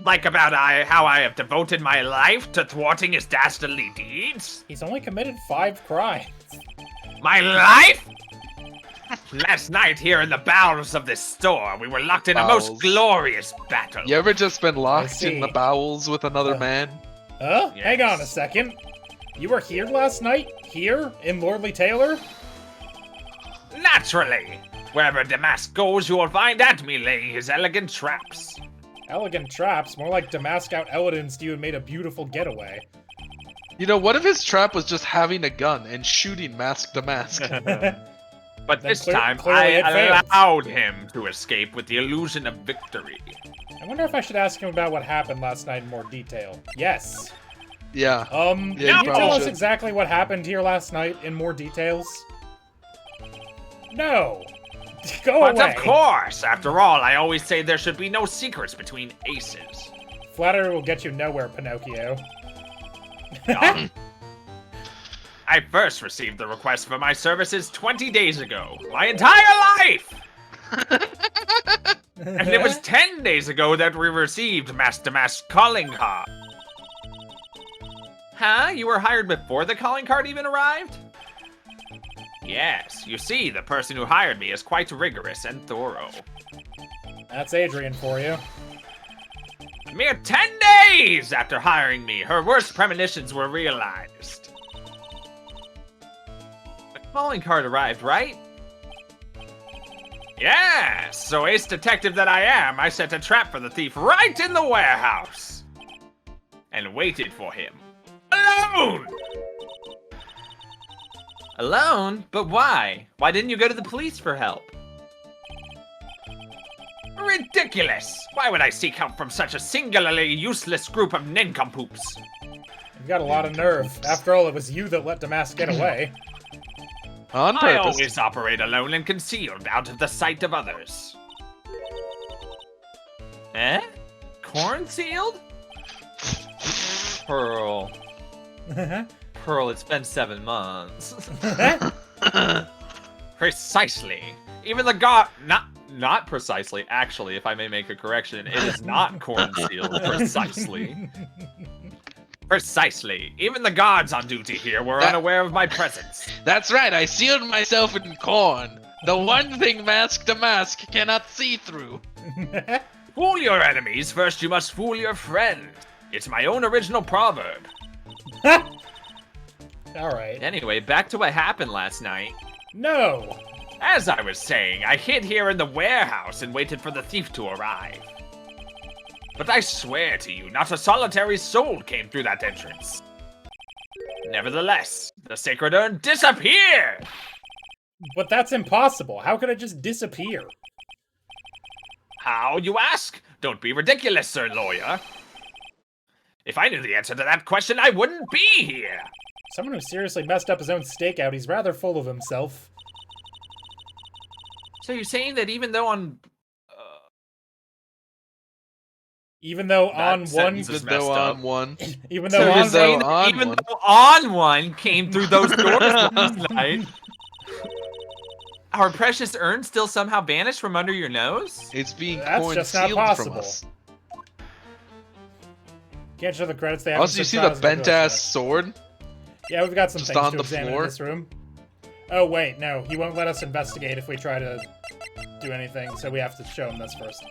Like about how I have devoted my life to thwarting his dastardly deeds? He's only committed 5 crimes. My life? Last night here in the bowels of this store, we were locked in a most Bowels. glorious battle. You ever just been locked in the see. bowels with another man? Huh? Yes. Hang on a second. You were here last night? Here? In Lordly Taylor? Naturally. Wherever Damask goes, you will find Atme laying his elegant traps. Elegant traps? More like Damask out evidenced you and made a beautiful getaway. You know, what if his trap was just having a gun and shooting Mask to Mask? But Then this clearly time, it I failed. allowed him to escape with the illusion of victory. I wonder if I should ask him about what happened last night in more detail. Yes. Yeah. Yeah, you can you tell probably us should. exactly what happened here last night in more details? No. Go But away. of course, after all, I always say there should be no secrets between aces. Flattery will get you nowhere, Pinocchio. I first received the request for my services 20 days ago. My entire life! And it was 10 days ago that we received Master Mask's calling card. Huh? You were hired before the calling card even arrived? Yes, you see, the person who hired me is quite rigorous and thorough. That's Adrian for you. A mere 10 days after hiring me, her worst premonitions were realized. The calling card arrived, right? Yes, so ace detective that I am, I set a trap for the thief right in the warehouse. And waited for him. Alone! Alone? But why? Why didn't you go to the police for help? Ridiculous! Why would I seek help from such a singularly useless group of nincompoops? You've got a lot of nerve. After all, it was you that let Damask get away. On I purpose. always operate alone and concealed out of the sight of others. Eh? Corn sealed? Pearl. Pearl, it's been 7 months. Precisely. Even the god... Not precisely, actually, if I may make a correction. It is not corn sealed, precisely. Precisely. Even the guards on duty here were unaware of my presence. That's right, I sealed myself in corn. The one thing Mask to Mask cannot see through. Fool your enemies, first you must fool your friends. It's my own original proverb. Alright. Anyway, back to what happened last night. No! As I was saying, I hid here in the warehouse and waited for the thief to arrive. But I swear to you, not a solitary soul came through that entrance. Nevertheless, the Sacred Urn disappeared! But that's impossible. How could it just disappear? How, you ask? Don't be ridiculous, Sir Lawyer. If I knew the answer to that question, I wouldn't be here. Someone who seriously messed up his own stakeout, he's rather full of himself. So you're saying that even though on... Even though on one... sentence is Even though messed on up. one. Even So though you're on saying though that on even one. though on one came through those doors last night, our precious urn still somehow vanished from under your nose? It's being That's just not concealed from possible. us. Can't show the credits they have. Also, you see the bent-ass sword? Yeah, we've got some just things on to the examine floor? in this room. Oh, wait, no. He won't let us investigate if we try to do anything, so we have to show him this first.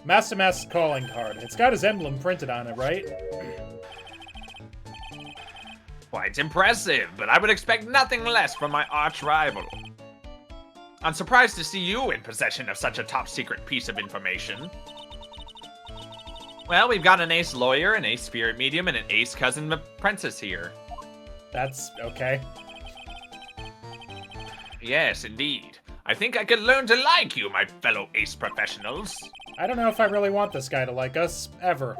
Master Mask's calling card. It's got his emblem printed on it, right? Quite impressive, but I would expect nothing less from my arch-rival. I'm surprised to see you in possession of such a top-secret piece of information. Well, we've got an ace lawyer, an ace spirit medium, and an ace cousin apprentice here. That's okay. Yes, indeed. I think I could learn to like you, my fellow ace professionals. I don't know if I really want this guy to like us, ever.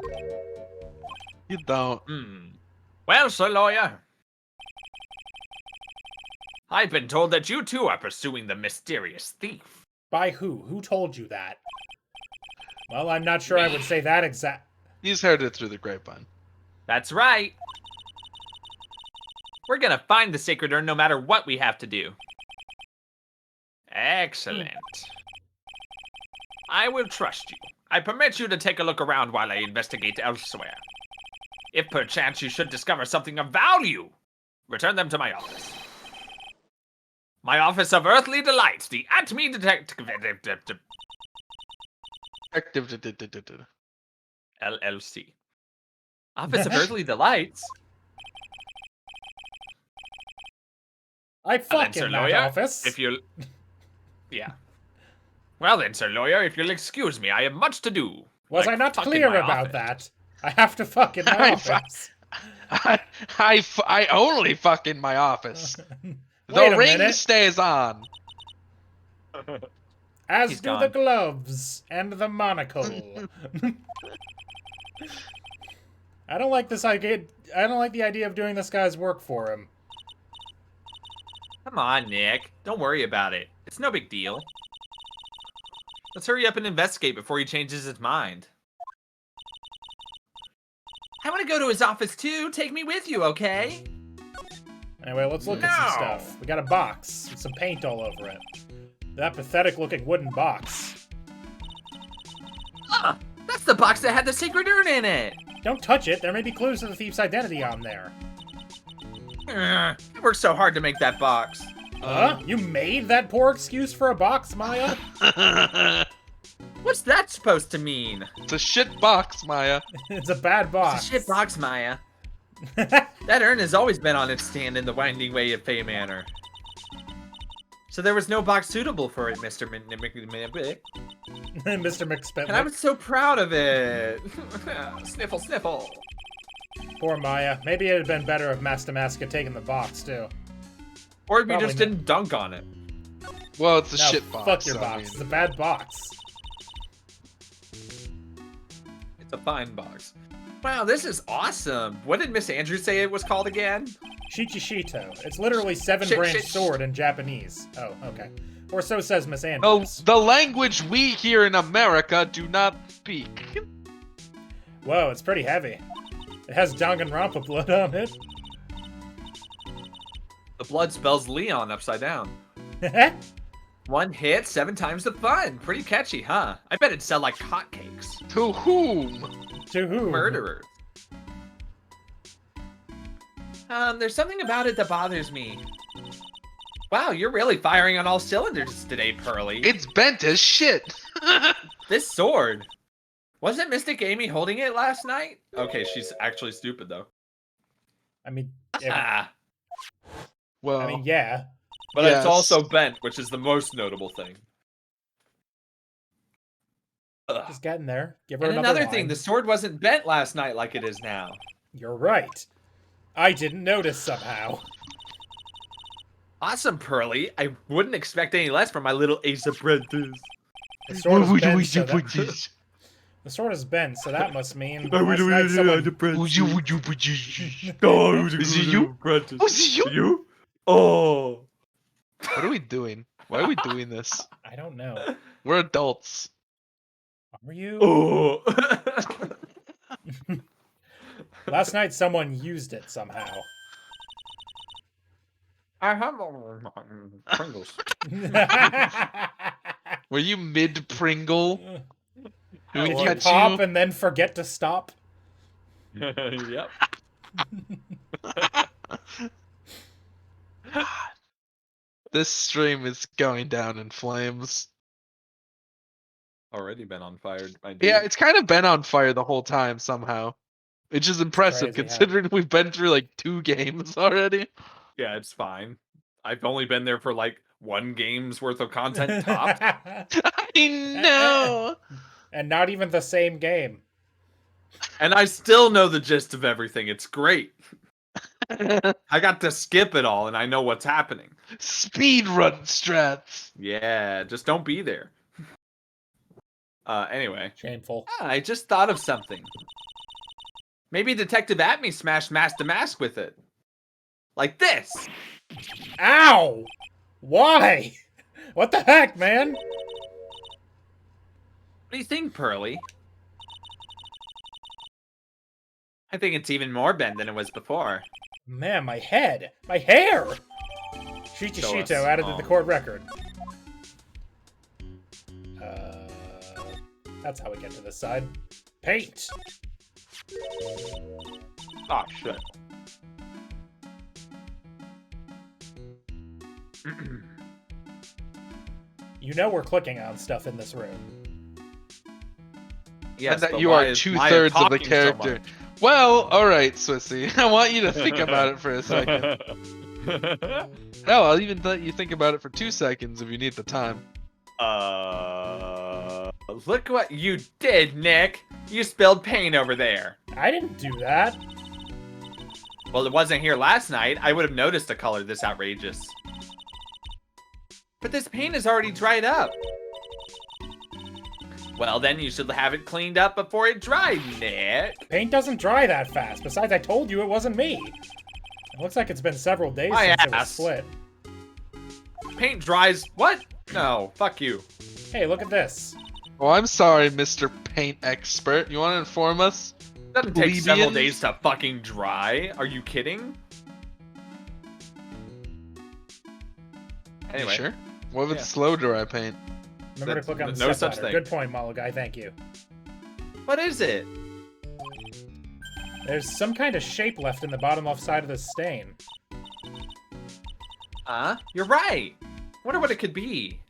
You don't. Well, Sir Lawyer, I've been told that you too are pursuing the mysterious thief. By who? Who told you that? Well, I'm not sure I would say that exact... He's heard it through the grapevine. That's right. We're gonna find the Sacred Urn no matter what we have to do. Excellent. I will trust you. I permit you to take a look around while I investigate elsewhere. If perchance you should discover something of value, return them to my office. My Office of Earthly Delights, the At-Me Detective... LLC. Office of Earthly Delights? I Then, fuck Sir in that Lawyer, office. if you'll... Yeah. Well then, Sir Lawyer, if you'll excuse me, I have much to do. Was Like I not fuck in clear my about office. that? I have to fuck in my I office. I only fuck in my office. Wait The a ring minute. stays on. As He's do gone. the gloves and the monocle. I don't like this idea. I don't like the idea of doing this guy's work for him. Come on, Nick. Don't worry about it. It's no big deal. Let's hurry up and investigate before he changes his mind. I want to go to his office too. Take me with you, okay? Anyway, let's look at some No. stuff. We got a box with some paint all over it. That pathetic-looking wooden box. Ah, that's the box that had the Sacred Urn in it. Don't touch it. There may be clues to the thief's identity on there. I worked so hard to make that box. Huh? You made that poor excuse for a box, Maya? What's that supposed to mean? It's a shit box, Maya. It's a bad box. It's a shit box, Maya. That urn has always been on its stand in the winding way of Fey Manor. So there was no box suitable for it, Mr. Mr. And I McSpitlick. was so proud of it. Sniffle, sniffle. Poor Maya. Maybe it'd have been better if Master Mask had taken the box, too. Or if you Probably just not. didn't dunk on it. Well, it's a No, shit box. fuck your I box. mean, It's a bad box. It's a fine box. Wow, this is awesome. What did Miss Andrews say it was called again? Shichishito. It's literally seven Shit, branch shit, sword in Japanese. Oh, okay. Or so says Miss the, Andrews. the language we here in America do not speak. Whoa, it's pretty heavy. It has Danganronpa blood on it. The blood spells Leon upside down. To 1 hit, 7 times the fun. Pretty catchy, huh? I bet it'd sell like hotcakes. To whom? who? Murderers. There's something about it that bothers me. Wow, you're really firing on all cylinders today, Pearly. It's bent as shit. This sword. Wasn't Mystic Amy holding it last night? Okay, she's actually stupid, though. I mean, Well, yeah. But Yes. it's also bent, which is the most notable thing. Ugh. Just getting there. Give her And another another thing, line. the sword wasn't bent last night like it is now. You're right. I didn't notice somehow. Awesome, Pearly. I wouldn't expect any less from my little ace apprentice. The sword is bent, so that... The sword is bent, so that must mean last night someone... Is it you? Was it you? You? Oh. What are we doing? Why are we doing this? I don't know. We're adults. Are you? Oh. Last night someone used it somehow. I have Pringles. Were you mid Pringle? Do we Will you catch pop you? and then forget to stop? Yep. This stream is going down in flames. Already been on fire, my dude. Yeah, it's kind of been on fire the whole time somehow. Which is impressive crazy, considering we've been through like 2 games already. Yeah, it's fine. I've only been there for like 1 game's worth of content tops. I know. And not even the same game. And I still know the gist of everything. It's great. I got to skip it all and I know what's happening. Speedrun strats. Yeah, just don't be there. Anyway. Shameful. I just thought of something. Maybe Detective Atme smashed Mask to Mask with it. Like this. Ow! Why? What the heck, man? What do you think, Pearly? I think it's even more bent than it was before. Man, my head. My hair! Shito Show us. Shito added to Oh. the court record. That's how we get to this side. Paint! Oh, shit. You know we're clicking on stuff in this room. Yes, And that but you why are is 2/3 Maya of the talking so character. much? Well, alright, Swissy. I want you to think about it for a second. No, I'll even let you think about it for 2 seconds if you need the time. Look what you did, Nick. You spilled paint over there. I didn't do that. Well, it wasn't here last night. I would have noticed a color this outrageous. But this paint is already dried up. Well, then you should have it cleaned up before it dried, Nick. Paint doesn't dry that fast. Besides, I told you it wasn't me. It looks like it's been several days My since it was ass. split. Paint dries. What? No, fuck you. Hey, look at this. Oh, I'm sorry, Mr. Paint Expert. You want to inform us? Doesn't take several Plebeians? days to fucking dry. Are you kidding? You Anyway, sure? What if it's Yeah. slow dry paint? Remember to click on the No step such ladder. thing. Good point, Malo Guy. Thank you. what is it? There's some kind of shape left in the bottom left side of the stain. You're right. Wonder what it could be.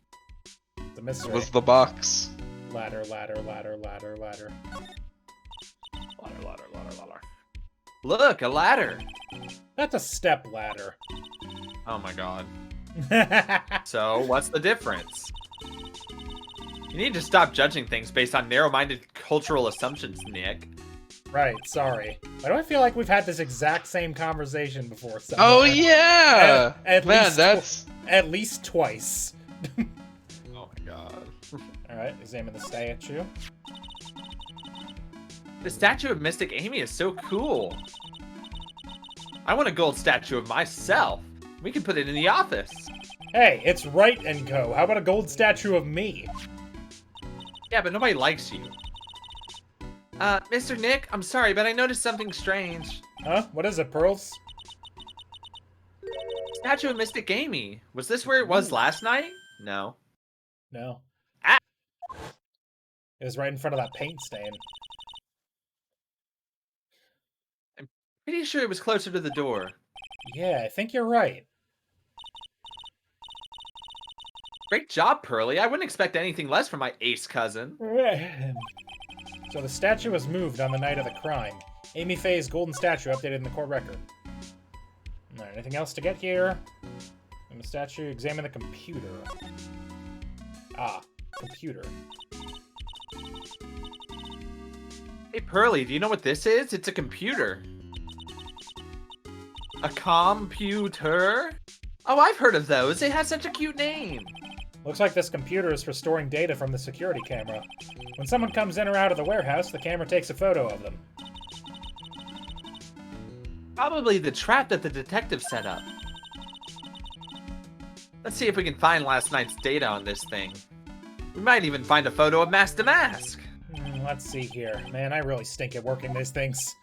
The mystery. It was the box. Ladder, ladder, ladder, ladder, ladder. Ladder. Look, a ladder. That's a step ladder. Oh my god. So, what's the difference? You need to stop judging things based on narrow-minded cultural assumptions, Nick. Right, sorry. Why do I feel like we've had this exact same conversation before? Oh somewhere? yeah! At Man, least that's... At least twice. Oh my god. Alright, examine the statue. The statue of Mystic Amy is so cool. I want a gold statue of myself. We can put it in the office. Hey, it's Wright and Co. How about a gold statue of me? Yeah, but nobody likes you. Mr. Nick, I'm sorry, but I noticed something strange. Huh? What is it, Pearls? Statue of Mystic Amy. Was this where it was last night? No. No. Ah! It was right in front of that paint stain. Pretty sure it was closer to the door. Yeah, I think you're right. Great job, Pearly. I wouldn't expect anything less from my ace cousin. So the statue was moved on the night of the crime. Amy Faye's golden statue updated in the court record. Alright, anything else to get here? In the statue, examine the computer. Ah, computer. Hey, Pearly, do you know what this is? It's a computer. A computer? Oh, I've heard of those. They have such a cute name. Looks like this computer is for storing data from the security camera. When someone comes in or out of the warehouse, the camera takes a photo of them. Probably the trap that the detective set up. Let's see if we can find last night's data on this thing. We might even find a photo of Mask to Mask. Let's see here. Man, I really stink at working these things.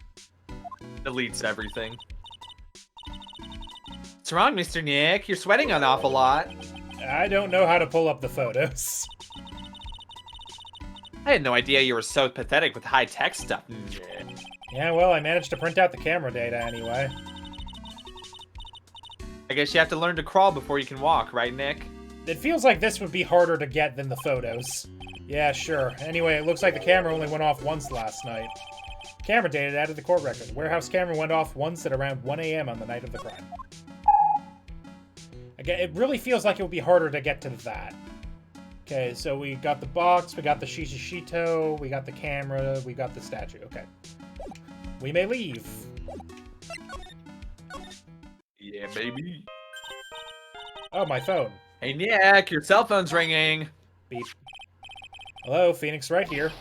Deletes everything. What's wrong, Mr. Nick? You're sweating an awful lot. I don't know how to pull up the photos. I had no idea you were so pathetic with high-tech stuff. Yeah, well, I managed to print out the camera data anyway. I guess you have to learn to crawl before you can walk, right, Nick? It feels like this would be harder to get than the photos. Yeah, sure. Anyway, it looks like the camera only went off once last night. Camera data added to the court record. Warehouse camera went off once at around 1 a.m. on the night of the crime. Again, it really feels like it would be harder to get to that. Okay, so we got the box, we got the Shishishito, we got the camera, we got the statue. Okay. We may leave. Yeah, baby. Oh, my phone. Hey, Nick, your cell phone's ringing. Beep. Hello, Phoenix, right here.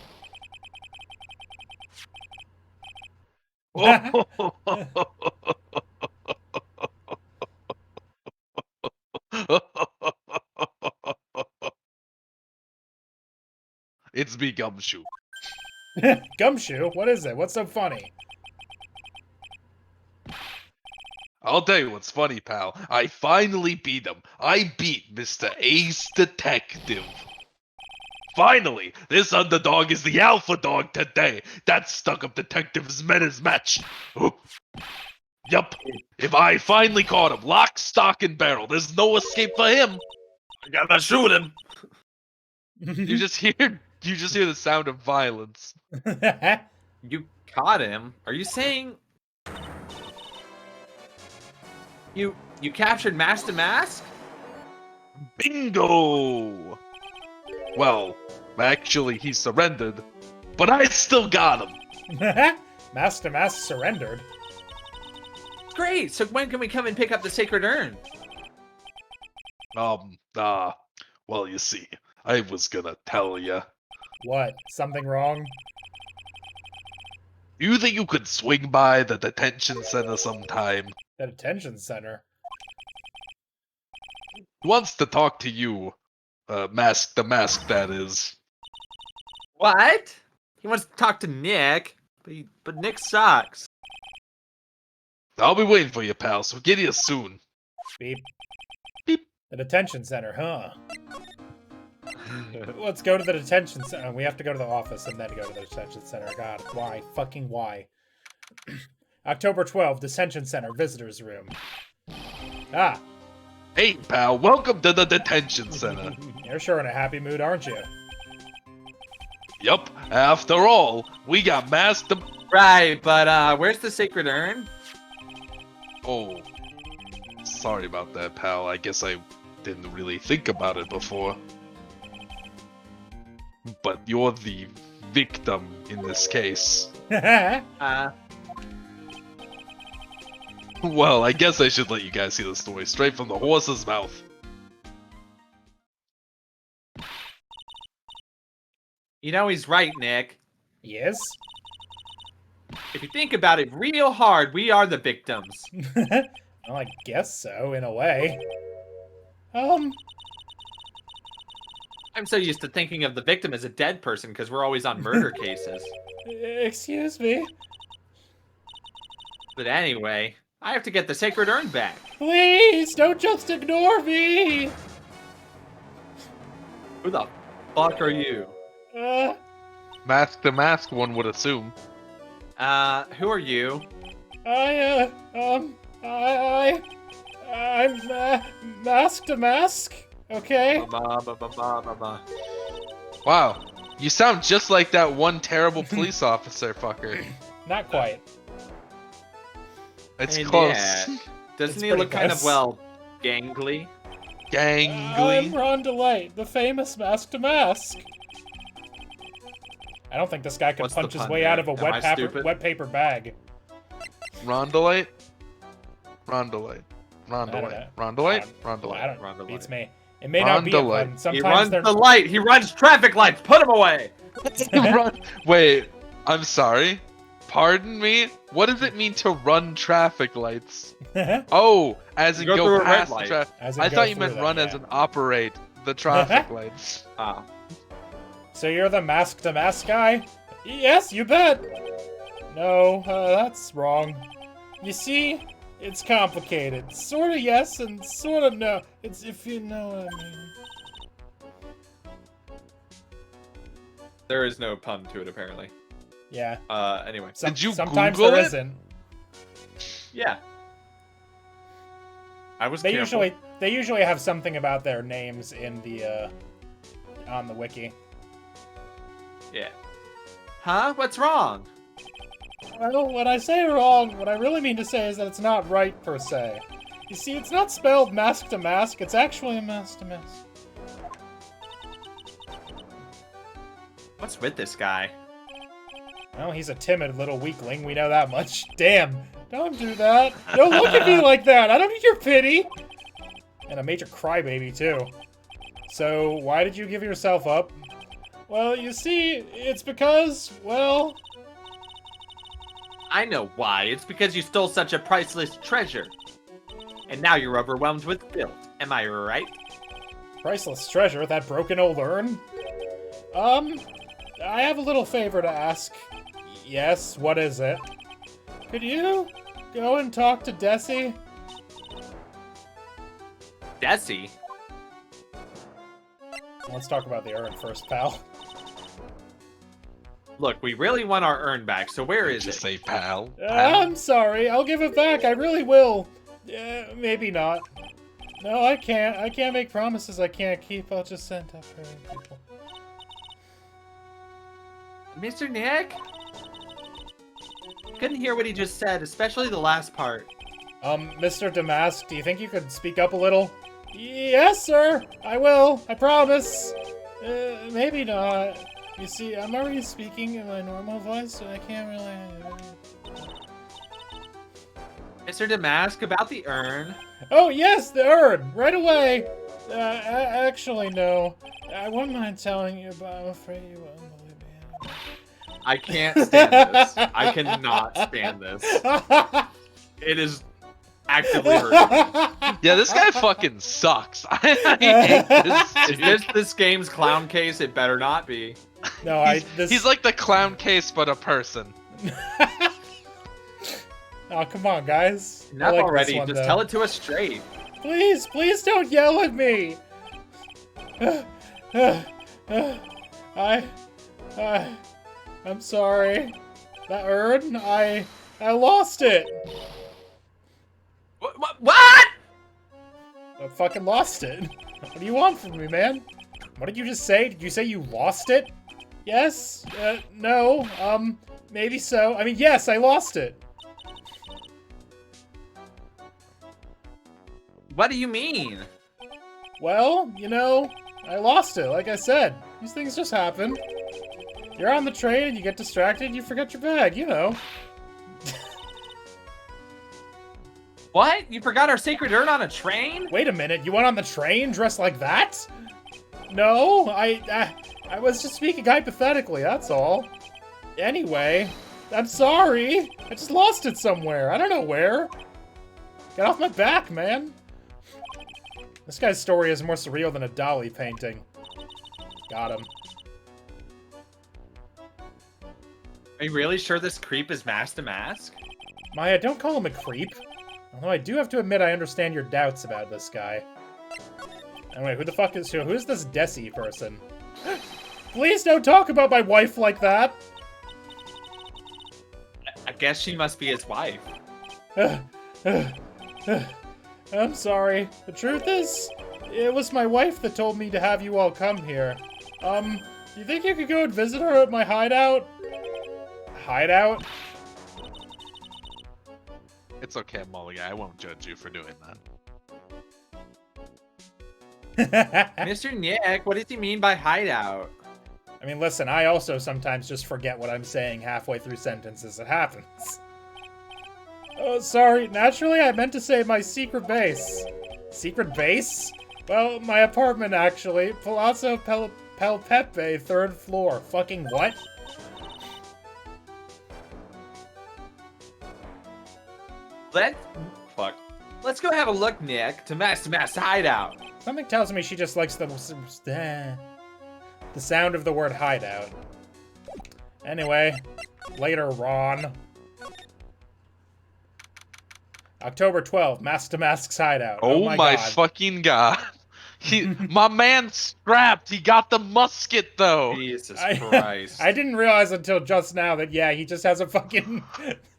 It's me, Gumshoe. Gumshoe? What is it? What's so funny? I'll tell you what's funny, pal. I finally beat him. I beat Mr. Ace Detective. Finally! This underdog is the alpha dog today. That stuck-up detective's met his match. Oop. Yup. If I finally caught him, lock, stock, and barrel, there's no escape for him. I gotta shoot him. You just hear the sound of violence. You caught him? Are you saying... You captured Mask to Mask? Bingo! Well, actually, he surrendered, but I still got him. Mask to Mask surrendered. Great! So when can we come and pick up the Sacred Urn? Well, you see, I was gonna tell ya. What? Something wrong? You think you could swing by the detention center sometime? The detention center? He wants to talk to you. Mask to Mask, that is. What? He wants to talk to Nick, but Nick sucks. I'll be waiting for you, pal, so get here soon. Beep. Beep. The detention center, huh? Let's go to the detention center. We have to go to the office and then go to the detention center. God, why? Fucking why? October 12th, detention center, visitors room. Ah. Hey, pal, welcome to the detention center. You're sure in a happy mood, aren't you? Yup, after all, we got Mask to... Right, but where's the Sacred Urn? Oh, sorry about that, pal. I guess I didn't really think about it before. But you're the victim in this case. Well, I guess I should let you guys see the story straight from the horse's mouth. You know he's right, Nick. Yes? If you think about it real hard, we are the victims. Well, I guess so, in a way. I'm so used to thinking of the victim as a dead person because we're always on murder cases. Excuse me? But anyway, I have to get the Sacred Urn back. Please, don't just ignore me! Who the fuck are you? Mask to Mask, one would assume. Who are you? I'm Mask to Mask, okay? Wow, you sound just like that one terrible police officer fucker. Not quite. It's And close. yeah, doesn't It's he pretty look kind of, close. well, gangly? I'm Gangly. Ron DeLight, the famous Mask to Mask. I don't think this guy can What's the punch his pun way there? out of a Am I stupid? wet paper bag. Rondolite? Rondolite. I don't know. Rondolite? I Rondolite. don't. Beats me. It may not be a Rondolite. pun. He Sometimes runs they're. the light. He runs traffic lights. Put him away. Wait, I'm sorry. Pardon me? What does it mean to run traffic lights? Oh, as in You go through go a red past the light. traffic. As in I go thought you through meant them, run yeah. as in operate the traffic lights. Ah. So you're the mask to mask guy? Yes, you bet. No, that's wrong. You see, it's complicated. Sort of yes and sort of no. It's if you know what I mean. There is no pun to it, apparently. Yeah. Anyway. Did you sometimes Google there it? isn't. Yeah. I was They careful. usually have something about their names in the on the wiki. Yeah. Huh? What's wrong? Well, when I say wrong, what I really mean to say is that it's not right per se. You see, it's not spelled mask to mask, it's actually a mask to mask. What's with this guy? Well, he's a timid little weakling, we know that much. Damn, don't do that. Don't look at me like that, I don't need your pity. And a major crybaby, too. So, why did you give yourself up? Well, you see, it's because, well... I know why. It's because you stole such a priceless treasure. And now you're overwhelmed with guilt. Am I right? Priceless treasure, that broken old urn? I have a little favor to ask. Yes, what is it? Could you go and talk to Desi? Desi? Let's talk about the urn first, pal. Look, we really want our urn back, so where is Just it? say pal. I'm sorry, I'll give it back, I really will. Maybe not. No, I can't. I can't make promises I can't keep. I'll just send up for people. Mr. Nick? Couldn't hear what he just said, especially the last part. Mr. Damask, do you think you could speak up a little? Yes, sir. I will. I promise. Maybe not. You see, I'm already speaking in my normal voice, so I can't really... Mr. Damask, about the urn. Oh, yes, the urn! Right away! Actually, no. I wouldn't mind telling you, but I'm afraid you won't believe me. I can't stand this. I cannot stand this. It is actively hurting me. Yeah, this guy fucking sucks. I hate this Is dude. this game's clown case? It better not be. No, He's like the clown case, but a person. Oh, come on, guys. I Enough like this already. one, Just though. tell it to us straight. Please, please don't yell at me! I'm sorry. That urn, I lost it. What? I fucking lost it. What do you want from me, man? What did you just say? Did you say you lost it? Yes? No. Maybe so. I mean, yes, I lost it. What do you mean? Well, you know, I lost it, like I said. These things just happen. You're on the train and you get distracted and you forget your bag, you know. What? You forgot our sacred urn on a train? Wait a minute, you went on the train dressed like that? No, I was just speaking hypothetically, that's all. Anyway, I'm sorry. I just lost it somewhere. I don't know where. Get off my back, man. This guy's story is more surreal than a Dali painting. Got him. Are you really sure this creep is mask to mask? Maya, don't call him a creep. Although I do have to admit I understand your doubts about this guy. Anyway, who the fuck is who's this Desi person? Please don't talk about my wife like that! I guess she must be his wife. I'm sorry. The truth is, it was my wife that told me to have you all come here. Do you think you could go and visit her at my hideout? Hideout? It's okay, Mulligan. I won't judge you for doing that. Mr. Nick, what does he mean by hideout? I mean, listen, I also sometimes just forget what I'm saying halfway through sentences. It happens. Oh, sorry. Naturally, I meant to say my secret base. Secret base? Well, my apartment, actually. Palazzo Pepe, 3rd floor. Fucking what? Let's go have a look, Nick, to Master Hideout. Something tells me she just likes the sound of the word hideout. Anyway, later, Ron. October 12th, Mask to Mask's hideout. Oh my God. fucking god. My man's strapped. He got the musket though. Jesus Christ. I didn't realize until just now that, yeah, he just has a fucking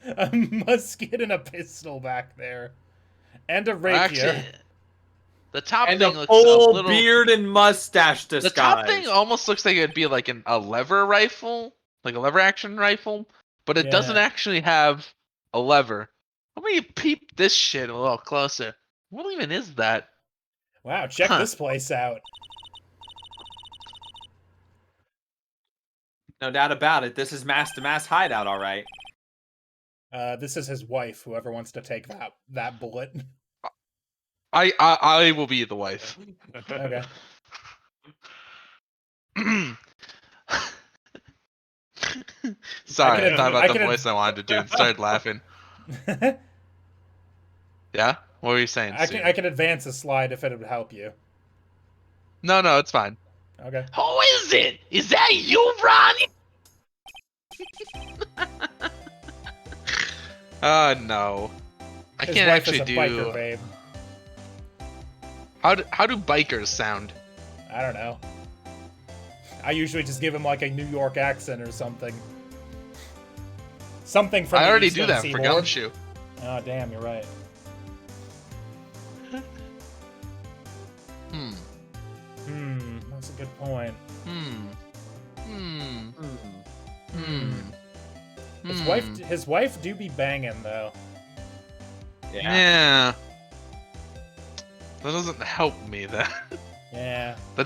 a musket and a pistol back there. And a rapier. Actually, the top And thing a looks full a little... beard and mustache disguise. The top thing almost looks like it'd be like a lever rifle, like a lever action rifle, but it doesn't actually have a lever. Let me peep this shit a little closer. What even is that? Wow, check this place out. No doubt about it. This is Mask to Mask hideout, all right. This is his wife, whoever wants to take that bullet. I will be the wife. Okay. Sorry, I thought about the voice I wanted to do and started laughing. Yeah? What were you saying? I can advance a slide if it would help you. No, it's fine. Okay. Who is it? Is that you, Ronnie? No. I His can't wife actually is a do. biker, babe. How do bikers sound? I don't know. I usually just give him like a New York accent or something. Something from I the already Eastern do that for Seaboard. Gumshoe. Oh, damn, you're right. That's a good point. His wife do be banging though. Yeah. That doesn't help me then. Yeah. That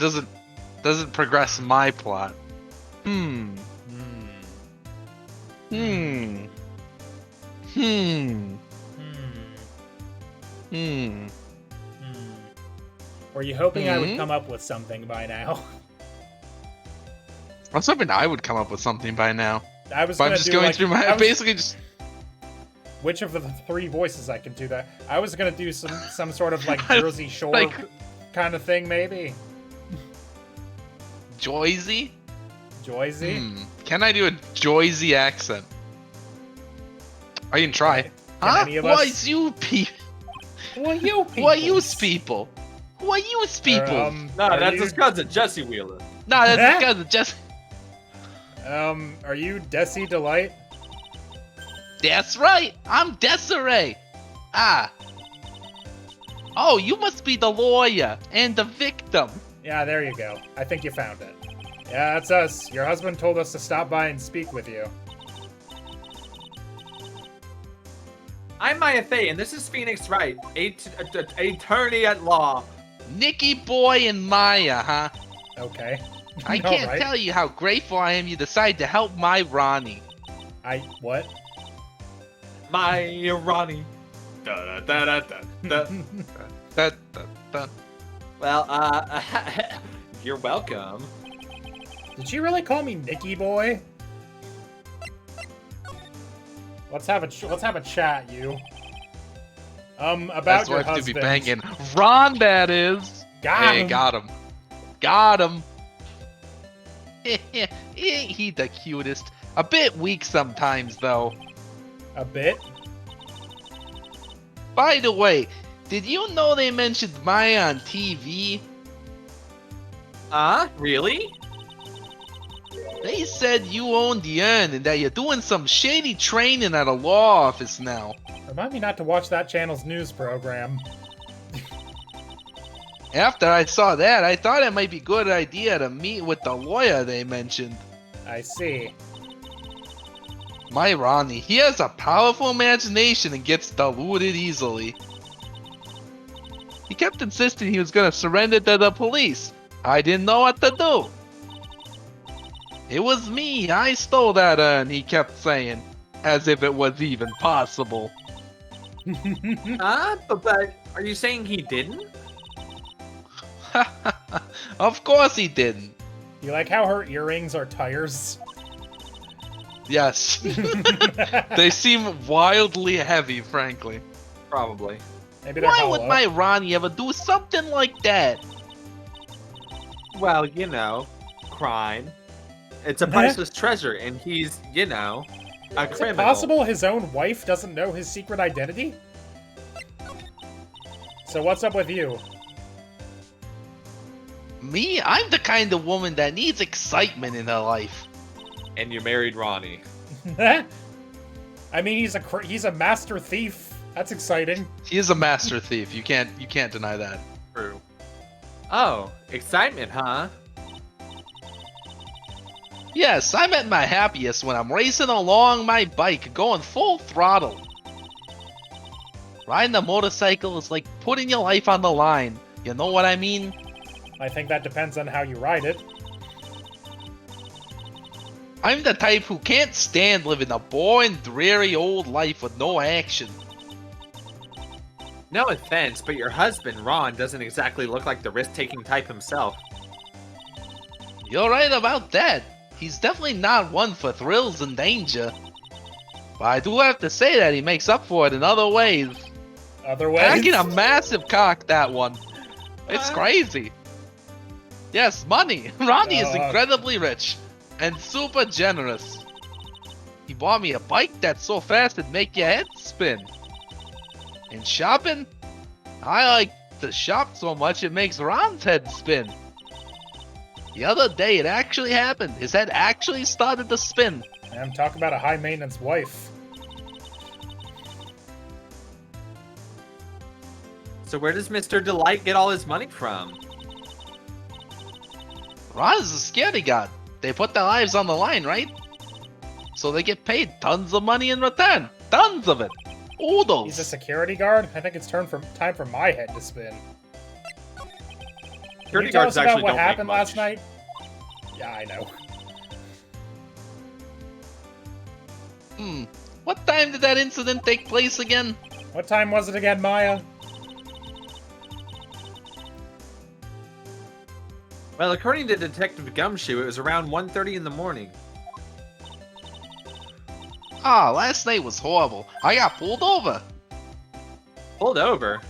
doesn't progress my plot. Were you hoping I would come up with something by now? I was hoping I would come up with something by now. I was But I'm gonna just do, going like, through my basically just. Which of the 3 voices I can do that? I was gonna do some sort of like Jersey Shore like... kind of thing, maybe. Joyzy? Joyzy? Can I do a Joyzy accent? I can try. Can any of us? Why you people? Why you people? Why you people? Why you people? No, that's his cousin, Jesse Wheeler. No, that's because of just. Are you Desi Delight? That's right. I'm Desiree. Ah. Oh, you must be the lawyer and the victim. Yeah, there you go. I think you found it. Yeah, that's us. Your husband told us to stop by and speak with you. I'm Maya Faye, and this is Phoenix Wright, attorney at law. Nicky Boy and Maya, huh? Okay. I can't tell you how grateful I am you decided to help my Ronnie. What? My Ronnie. Da, da, da, da, da. Well, you're welcome. Did she really call me Nicky Boy? Let's have a chat, you. About That's your wife husband. to be banging. Ron, that is. Got him. Got him. Got him. Ain't he the cutest? A bit weak sometimes, though. A bit? By the way, did you know they mentioned Maya on TV? Really? They said you own the Urn and that you're doing some shady training at a law office now. Remind me not to watch that channel's news program. After I saw that, I thought it might be a good idea to meet with the lawyer they mentioned. I see. My Ronnie, he has a powerful imagination and gets deluded easily. He kept insisting he was gonna surrender to the police. I didn't know what to do. It was me, I stole that urn, he kept saying, as if it was even possible. Huh? But are you saying he didn't? Of course he didn't. You like how her earrings are tires? Yes. They seem wildly heavy, frankly. Probably. Maybe they're Why hollow. would my Ronnie ever do something like that? Well, you know, crime. It's a priceless treasure, and he's, you know, a Is it criminal. possible his own wife doesn't know his secret identity? So what's up with you? Me? I'm the kind of woman that needs excitement in her life. And you married Ronnie. I mean, he's a master thief. That's exciting. He is a master thief. You can't deny that. True. Oh, excitement, huh? Yes, I'm at my happiest when I'm racing along my bike, going full throttle. Riding a motorcycle is like putting your life on the line. You know what I mean? I think that depends on how you ride it. I'm the type who can't stand living a boring, dreary old life with no action. No offense, but your husband, Ron, doesn't exactly look like the risk-taking type himself. You're right about that. He's definitely not one for thrills and danger. But I do have to say that he makes up for it in other ways. Other ways? Packing a massive cock, that one. It's crazy. Yes, money. Ronnie is incredibly rich and super generous. He bought me a bike that's so fast it'd make your head spin. And shopping? I like to shop so much it makes Ron's head spin. The other day it actually happened. His head actually started to spin. I'm talking about a high-maintenance wife. So where does Mr. Delight get all his money from? Ron is a scaredy god. They put their lives on the line, right? So they get paid tons of money in return. Tons of it. Oodles. He's a security guard? I think it's time for my head to spin. Can you tell us about what happened last night? Yeah, I know. What time did that incident take place again? What time was it again, Maya? Well, according to Detective Gumshoe, it was around 1:30 in the morning. Ah, last night was horrible. I got pulled over. Pulled over?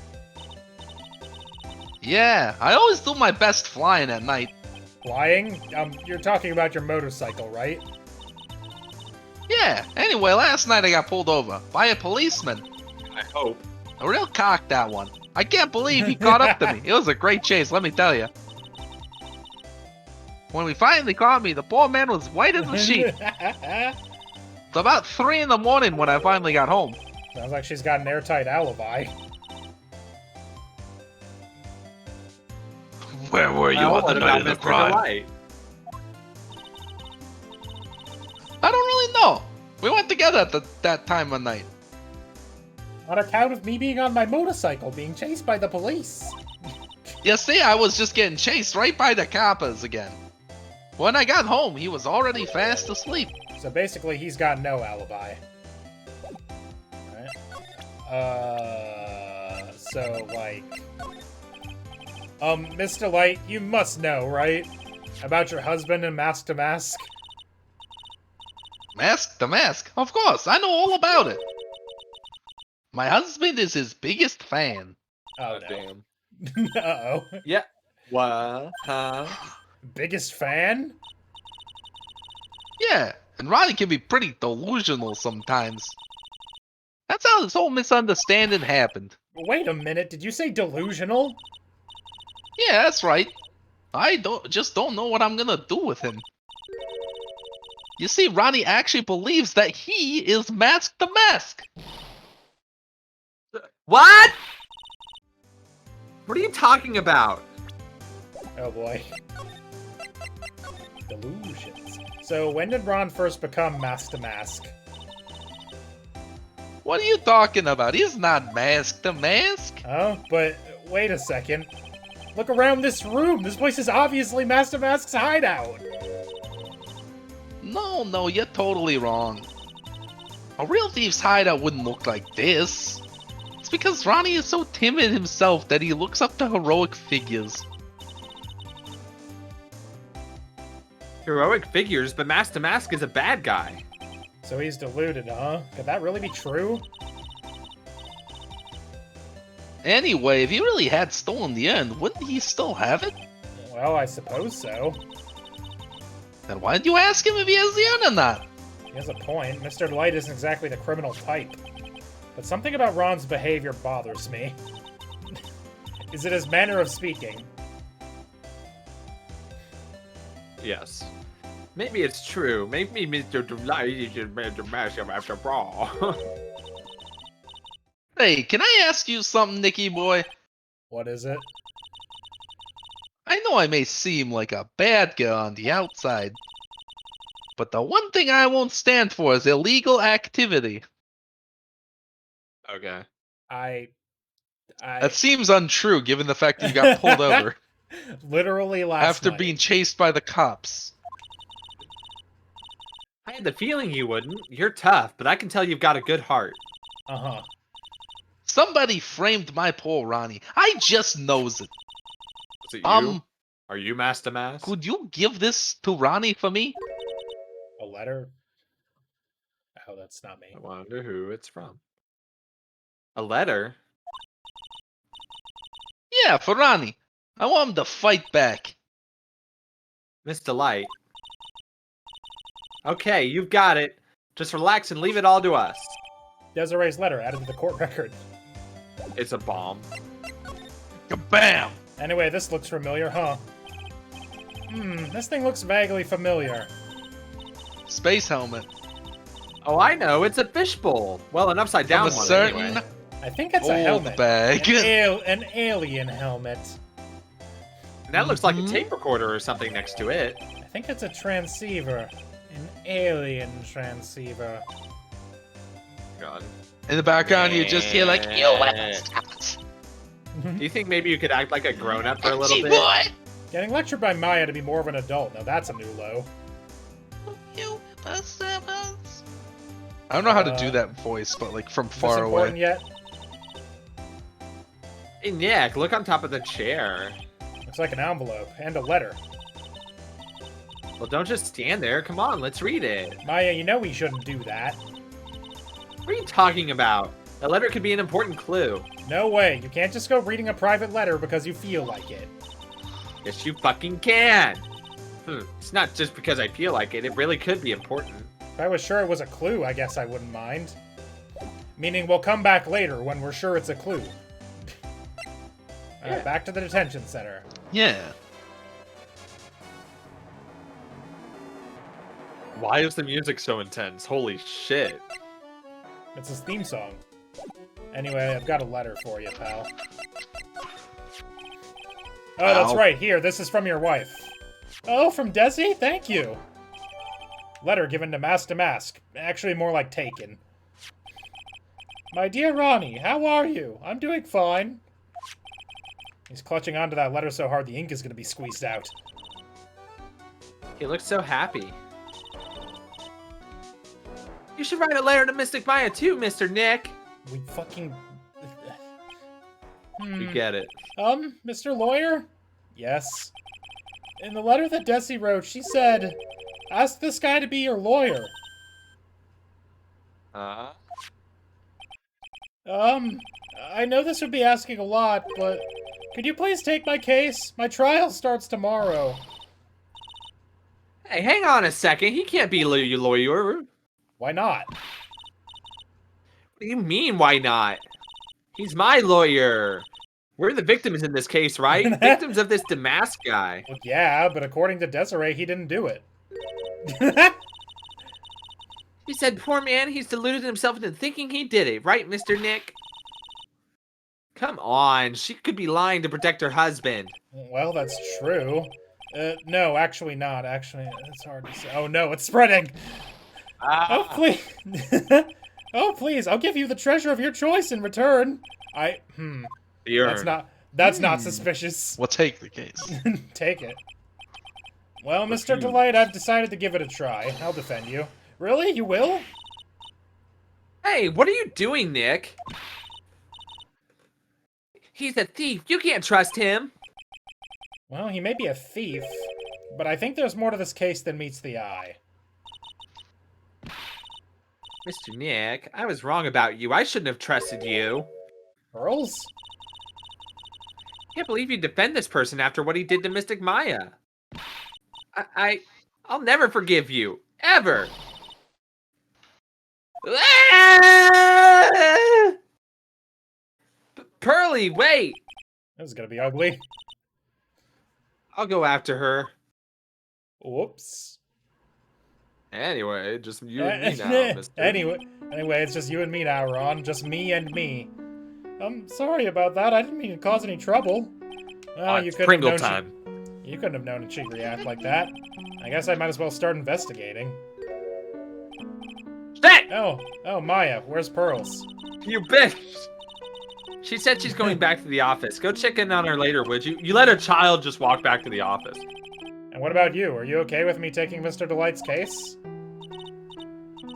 Yeah, I always do my best flying at night. Flying? You're talking about your motorcycle, right? Yeah, anyway, last night I got pulled over by a policeman. I hope. A real cock, that one. I can't believe he caught up to me. It was a great chase, let me tell you. When we finally caught me, the poor man was white as a sheet. It's about 3 in the morning when I finally got home. Sounds like she's got an airtight alibi. Where were you on the night of the crime? Delight? I don't really know. We went together at that time of night. On account of me being on my motorcycle, being chased by the police. You see, I was just getting chased right by the coppers again. When I got home, he was already fast asleep. So basically, he's got no alibi. Right. So, like... Miss Delight, you must know, right? About your husband and Mask to Mask? Mask to Mask? Of course, I know all about it. My husband is his biggest fan. Oh, no. Damn. Uh-oh. Yeah. What? Huh? Biggest fan? Yeah, and Ronnie can be pretty delusional sometimes. That's how this whole misunderstanding happened. Wait a minute, did you say delusional? Yeah, that's right. I just don't know what I'm gonna do with him. You see, Ronnie actually believes that he is Mask to Mask. What? What are you talking about? Oh boy. Delusions. So, when did Ron first become Mask to Mask? What are you talking about? He's not Mask to Mask. Oh, but wait a second. Look around this room! This place is obviously Mask to Mask's hideout! No, you're totally wrong. A real thief's hideout wouldn't look like this. It's because Ronnie is so timid himself that he looks up to heroic figures. Heroic figures, but Master Mask is a bad guy. So he's deluded, huh? Could that really be true? Anyway, if he really had stolen the urn, wouldn't he still have it? Well, I suppose so. Then why didn't you ask him if he has the urn or not? He has a point. Mr. Light isn't exactly the criminal type. But something about Ron's behavior bothers me. Is it his manner of speaking? Yes. Maybe it's true. Maybe Mr. Delight is Mr. Mask after all. Hey, can I ask you something, Nicky boy? What is it? I know I may seem like a bad guy on the outside, but the one thing I won't stand for is illegal activity. Okay. That seems untrue given the fact that you got pulled over Literally last after night. being chased by the cops. I had the feeling you wouldn't. You're tough, but I can tell you've got a good heart. Uh-huh. Somebody framed my poor Ronnie. I just knows it. Is it you? Are you Master Mask? Could you give this to Ronnie for me? A letter? Oh, that's not me. I wonder who it's from. A letter? Yeah, for Ronnie. I want him to fight back. Mr. Light. Okay, you've got it. Just relax and leave it all to us. Desiree's letter added to the court record. It's a bomb. Kabam! Anyway, this looks familiar, huh? This thing looks vaguely familiar. Space helmet. Oh, I know. It's a fishbowl. Well, an upside down From a one certain anyway. I think it's a old helmet. bag. An alien helmet. And that looks like a tape recorder or something next to it. I think it's a transceiver. An alien transceiver. God. In the background, you just hear like, "You weapons." Do you think maybe you could act like a grown-up for a little bit? Boy. Getting lectured by Maya to be more of an adult. Now that's a new low. You weapons. I don't know how to do that voice, but like from Is this far important away. yet? Hey, Nick, look on top of the chair. Looks like an envelope and a letter. Well, don't just stand there. Come on, let's read it. Maya, you know we shouldn't do that. What are you talking about? A letter could be an important clue. No way. You can't just go reading a private letter because you feel like it. Yes, you fucking can. It's not just because I feel like it. It really could be important. If I was sure it was a clue, I guess I wouldn't mind. Meaning we'll come back later when we're sure it's a clue. Yeah. Back to the detention center. Yeah. Why is the music so intense? Holy shit. It's his theme song. Anyway, I've got a letter for you, pal. Oh, that's Ow. right. Here, this is from your wife. Oh, from Desi? Thank you. Letter given to Master Mask. Actually, more like taken. My dear Ronnie, how are you? I'm doing fine. He's clutching onto that letter so hard the ink is going to be squeezed out. He looks so happy. You should write a letter to Mystic Maya too, Mr. Nick. We fucking... You get it. Mr. Lawyer? Yes. In the letter that Desi wrote, she said, ask this guy to be your lawyer. I know this would be asking a lot, but could you please take my case? My trial starts tomorrow. Hey, hang on a second. He can't be your lawyer. Why not? What do you mean, why not? He's my lawyer. We're the victims in this case, right? Victims of this Damask guy. Well, yeah, but according to Desiree, he didn't do it. He said, poor man, he's deluded himself into thinking he did it, right, Mr. Nick? Come on, she could be lying to protect her husband. Well, that's true. No, actually not. Actually, it's hard to say. Oh, no, it's spreading! Oh, please! Oh, please, I'll give you the treasure of your choice in return. The urn. That's not suspicious. We'll take the case. Take it. Well, Mr. Delight, I've decided to give it a try. I'll defend you. Really? You will? Hey, what are you doing, Nick? He's a thief. You can't trust him. Well, he may be a thief, but I think there's more to this case than meets the eye. Mr. Nick, I was wrong about you. I shouldn't have trusted you. Pearls? Can't believe you defend this person after what he did to Mystic Maya. I'll never forgive you. Ever. Pearly, wait. That was gonna be ugly. I'll go after her. Whoops. Anyway, just you and me now, mister. Anyway, it's just you and me now, Ron. Just me and me. I'm sorry about that. I didn't mean to cause any trouble. Oh, You it's couldn't Pringle have known time. You couldn't have known she'd react like that. I guess I might as well start investigating. Shit! Oh, Maya, where's Pearls? You bitch! She said she's going back to the office. Go check in on her later, would you? You let a child just walk back to the office. And what about you? Are you okay with me taking Mr. Delight's case?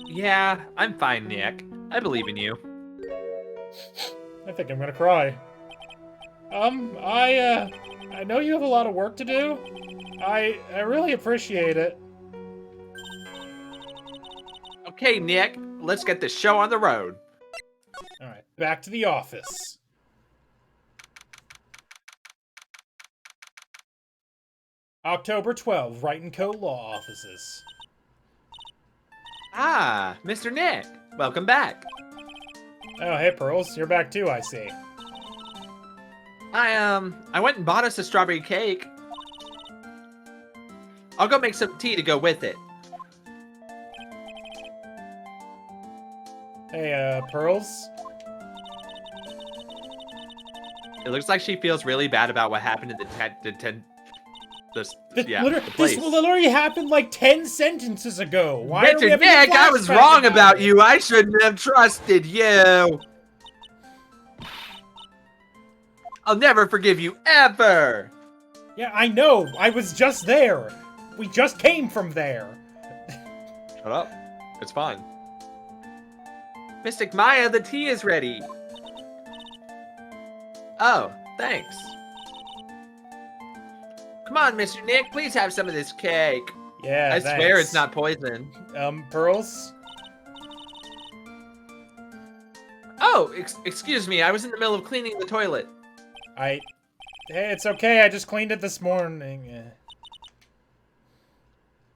Yeah, I'm fine, Nick. I believe in you. I think I'm gonna cry. I know you have a lot of work to do. I really appreciate it. Okay, Nick, let's get this show on the road. Alright, back to the office. October 12, Wright & Co. Law Offices. Ah, Mr. Nick, welcome back. Oh, hey, Pearls. You're back too, I see. I went and bought us a strawberry cake. I'll go make some tea to go with it. Hey, Pearls? It looks like she feels really bad about what happened in the This place. literally happened like 10 sentences ago. Why are we Mr. having a Nick, I was flashback wrong about it? you. I shouldn't have trusted you. I'll never forgive you, ever. Yeah, I know. I was just there. We just came from there. Shut up. It's fine. Mystic Maya, the tea is ready. Oh, thanks. Come on, Mr. Nick, please have some of this cake. Yeah, I thanks. swear it's not poison. Pearls? Oh, excuse me, I was in the middle of cleaning the toilet. Hey, it's okay. I just cleaned it this morning.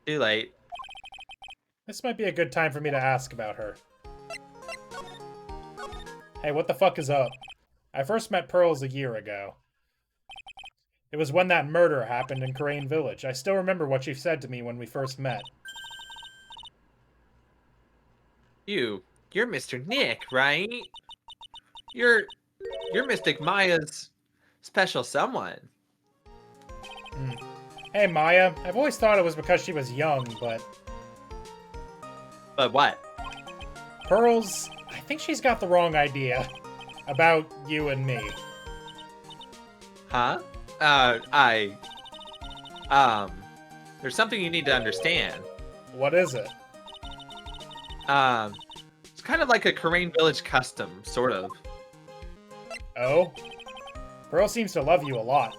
Too late. This might be a good time for me to ask about her. Hey, what the fuck is up? I first met Pearls a year ago. It was when that murder happened in Crane Village. I still remember what she said to me when we first met. You're Mr. Nick, right? You're Mystic Maya's special someone. Hey, Maya. I've always thought it was because she was young, but... But what? Pearls, I think she's got the wrong idea about you and me. Huh? There's something you need to understand. What is it? It's kind of like a Crane Village custom, sort of. Oh? Pearl seems to love you a lot.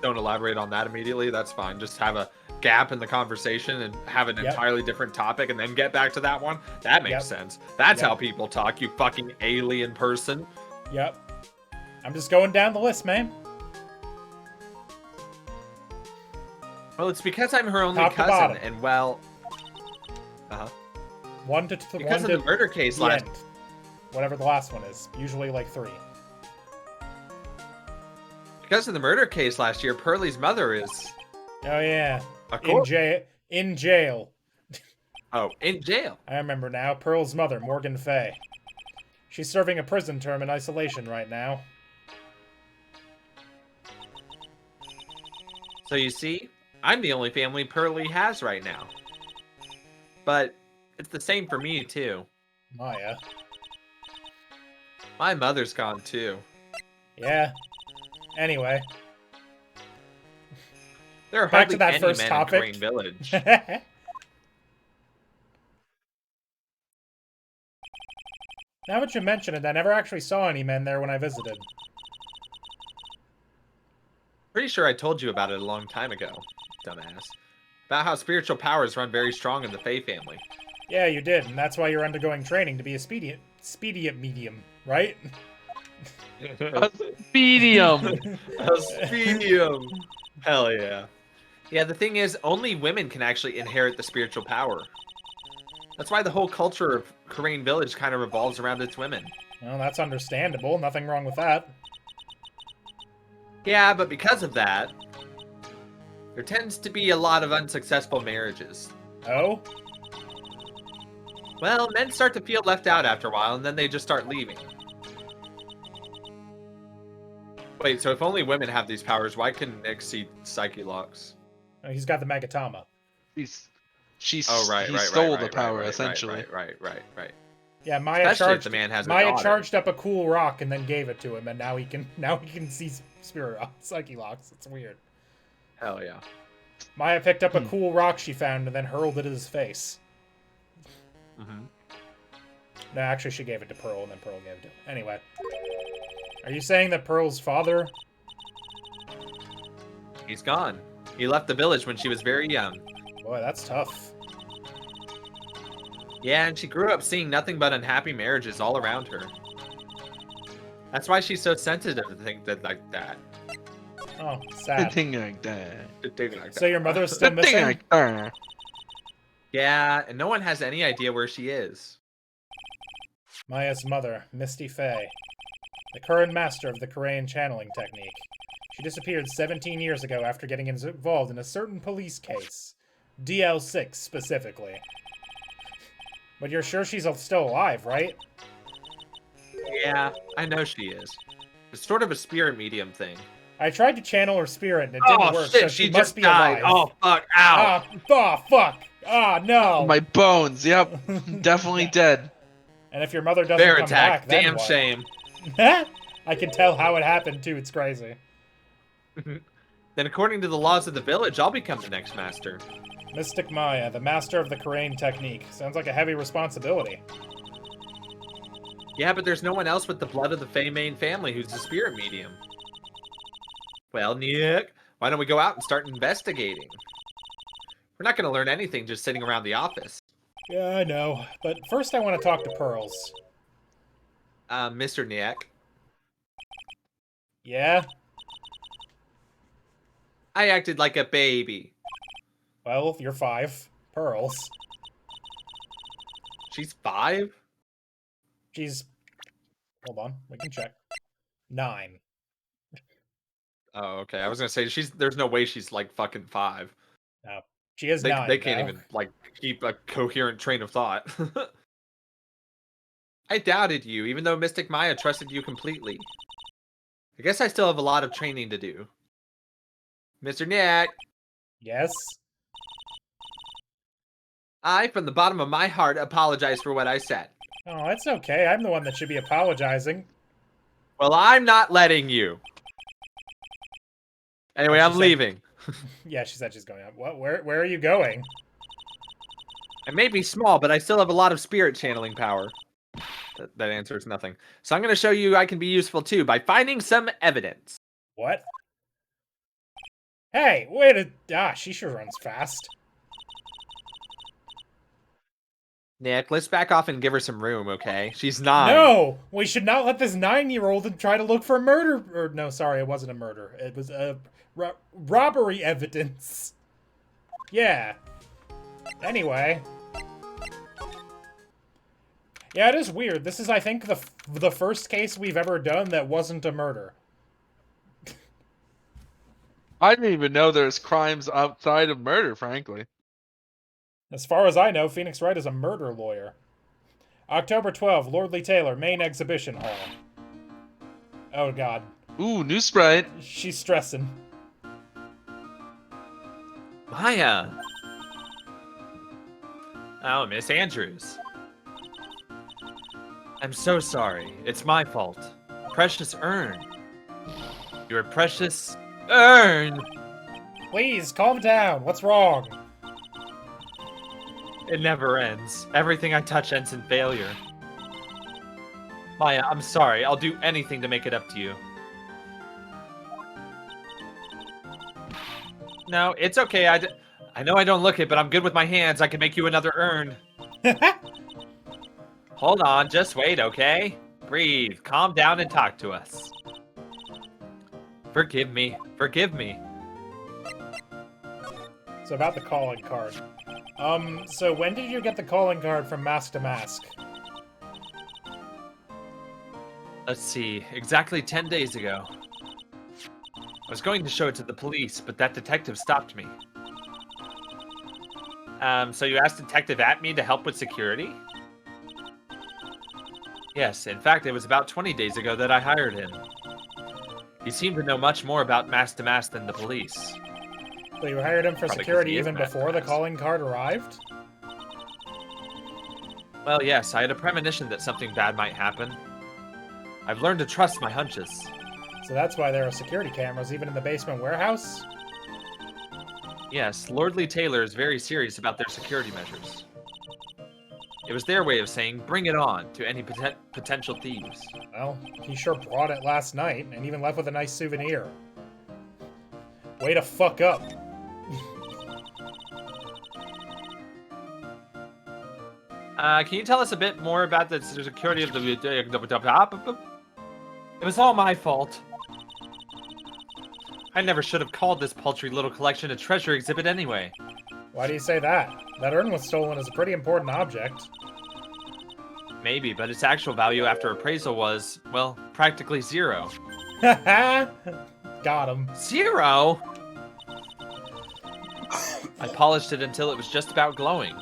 Don't elaborate on that immediately, that's fine. Just have a gap in the conversation and have an entirely different topic and then get back to that one. That makes sense. That's how people talk, you fucking alien person. Yep. I'm just going down the list, man. Well, it's because I'm her only Top to cousin, bottom. and well... Because of the murder case last... end. Whatever the last one is. Usually like 3. Because of the murder case last year, Pearly's mother is... Oh, yeah. A In jail. Oh, in jail. I remember now. Pearl's mother, Morgan Fay. She's serving a prison term in isolation right now. So you see, I'm the only family Pearly has right now. But it's the same for me, too. Maya. My mother's gone, too. Yeah. Anyway. There are Back hardly to that any first men topic. in Crane Village. Now that you mention it, I never actually saw any men there when I visited. Pretty sure I told you about it a long time ago, dumbass. About how spiritual powers run very strong in the Fae family. Yeah, you did, and that's why you're undergoing training to be a speedium medium, right? A medium. A speedium. Hell yeah. Yeah, the thing is, only women can actually inherit the spiritual power. That's why the whole culture of Korean Village kind of revolves around its women. Well, that's understandable. Nothing wrong with that. Yeah, but because of that, there tends to be a lot of unsuccessful marriages. Oh? Well, men start to feel left out after a while, and then they just start leaving. Wait, so if only women have these powers, why can Nick see Psyche locks? He's got the Magatama. He He stole the power, essentially. Right. Yeah, Maya Especially if charged. the man has a Maya daughter. charged up a cool rock and then gave it to him, and now he can see spirit psyche locks. It's weird. Hell yeah. Maya picked up a cool rock she found and then hurled it at his face. Mm-hmm. No, actually, she gave it to Pearl, and then Pearl gave it to him. Anyway, are you saying that Pearl's father? He's gone. He left the village when she was very young. Boy, that's tough. Yeah, and she grew up seeing nothing but unhappy marriages all around her. That's why she's so sensitive to things like that. Oh, sad. Thing like that. So your mother's still Thing missing? like that. Yeah, and no one has any idea where she is. Maya's mother, Misty Faye, the current master of the Korean channeling technique. She disappeared 17 years ago after getting involved in a certain police case. DL6, specifically. But you're sure she's still alive, right? Yeah, I know she is. It's sort of a spirit medium thing. I tried to channel her spirit and it didn't work, shit, so she she just must be died. alive. Oh, fuck, ow. Fuck! Ah, no! My bones. Yep. Definitely dead. And if your mother doesn't Bear come attack, back, then damn what? shame. I can tell how it happened, too. It's crazy. Then according to the laws of the village, I'll become the next master. Mystic Maya, the master of the Korean technique. Sounds like a heavy responsibility. Yeah, but there's no one else with the blood of the Fae main family who's a spirit medium. Well, Nick, why don't we go out and start investigating? We're not going to learn anything just sitting around the office. Yeah, I know. But first I want to talk to Pearls. Mr. Nick. Yeah? I acted like a baby. Well, you're 5. Pearls. She's 5? She's... Hold on, we can check. 9. Oh, okay. I was going to say, there's no way she's like fucking 5. No. She is They 9, they can't though. even like keep a coherent train of thought. I doubted you, even though Mystic Maya trusted you completely. I guess I still have a lot of training to do. Mr. Nick, Yes? I, from the bottom of my heart, apologize for what I said. Oh, it's okay. I'm the one that should be apologizing. Well, I'm not letting you. Anyway, She I'm said- leaving. Yeah, she said she's going out. What? Where are you going? I may be small, but I still have a lot of spirit channeling power. That answers nothing. So I'm going to show you I can be useful too by finding some evidence. What? Hey, wait a... she sure runs fast. Nick, let's back off and give her some room, okay? She's 9. No! We should not let this 9-year-old try to look for murder... Or, no, sorry, it wasn't a murder. It was a robbery evidence. Yeah. Anyway. Yeah, it is weird. This is, I think, the first case we've ever done that wasn't a murder. I didn't even know there's crimes outside of murder, frankly. As far as I know, Phoenix Wright is a murder lawyer. October 12, Lordly Taylor, main exhibition hall. Oh, God. Ooh, new sprite. She's stressing. Maya. Oh, Miss Andrews. I'm so sorry. It's my fault. Precious Urn. Your precious urn. Please, calm down. What's wrong? It never ends. Everything I touch ends in failure. Maya, I'm sorry. I'll do anything to make it up to you. No, it's okay. I know I don't look it, but I'm good with my hands. I can make you another urn. Hold on, just wait, okay? Breathe, calm down, and talk to us. Forgive me. Forgive me. So about the calling card. So when did you get the calling card from Mask to Mask? Let's see, exactly 10 days ago. I was going to show it to the police, but that detective stopped me. So you asked Detective At-Me to help with security? Yes, in fact, it was about 20 days ago that I hired him. He seemed to know much more about Mask to Mask than the police. So you hired him for Probably 'cause security he is even Mask to before the Mask. calling card arrived? Well, yes, I had a premonition that something bad might happen. I've learned to trust my hunches. So that's why there are security cameras even in the basement warehouse? Yes, Lordly Taylor is very serious about their security measures. It was their way of saying, bring it on, to any potential thieves. Well, he sure brought it last night, and even left with a nice souvenir. Way to fuck up. Can you tell us a bit more about the security of the... It was all my fault. I never should have called this paltry little collection a treasure exhibit anyway. Why do you say that? That urn was stolen as a pretty important object. Maybe, but its actual value after appraisal was, well, practically zero. Haha! Got him. Zero? I polished it until it was just about glowing.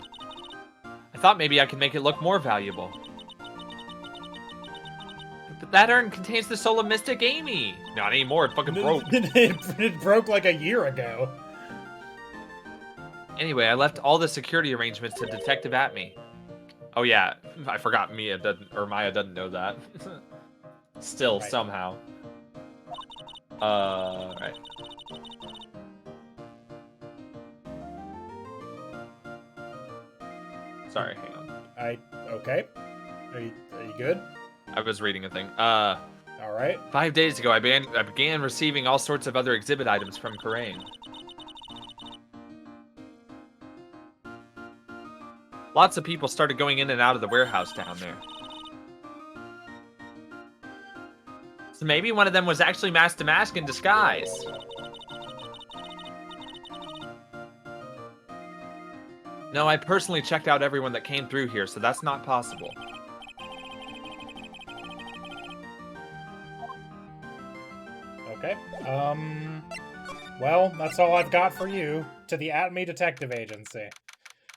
I thought maybe I could make it look more valuable. But that urn contains the soul of Mystic Amy. Not anymore, it fucking broke. It broke like a year ago. Anyway, I left all the security arrangements to Detective At-Me. Oh yeah, I forgot Maya doesn't know that. Still, Right. somehow. Right. Sorry, hang on. Okay. Are you good? I was reading a thing. Alright. 5 days ago, I began receiving all sorts of other exhibit items from Karain. Lots of people started going in and out of the warehouse down there. So maybe one of them was actually Mask to Mask in disguise. No, I personally checked out everyone that came through here, so that's not possible. Okay. Well, that's all I've got for you. To the At-Me Detective Agency.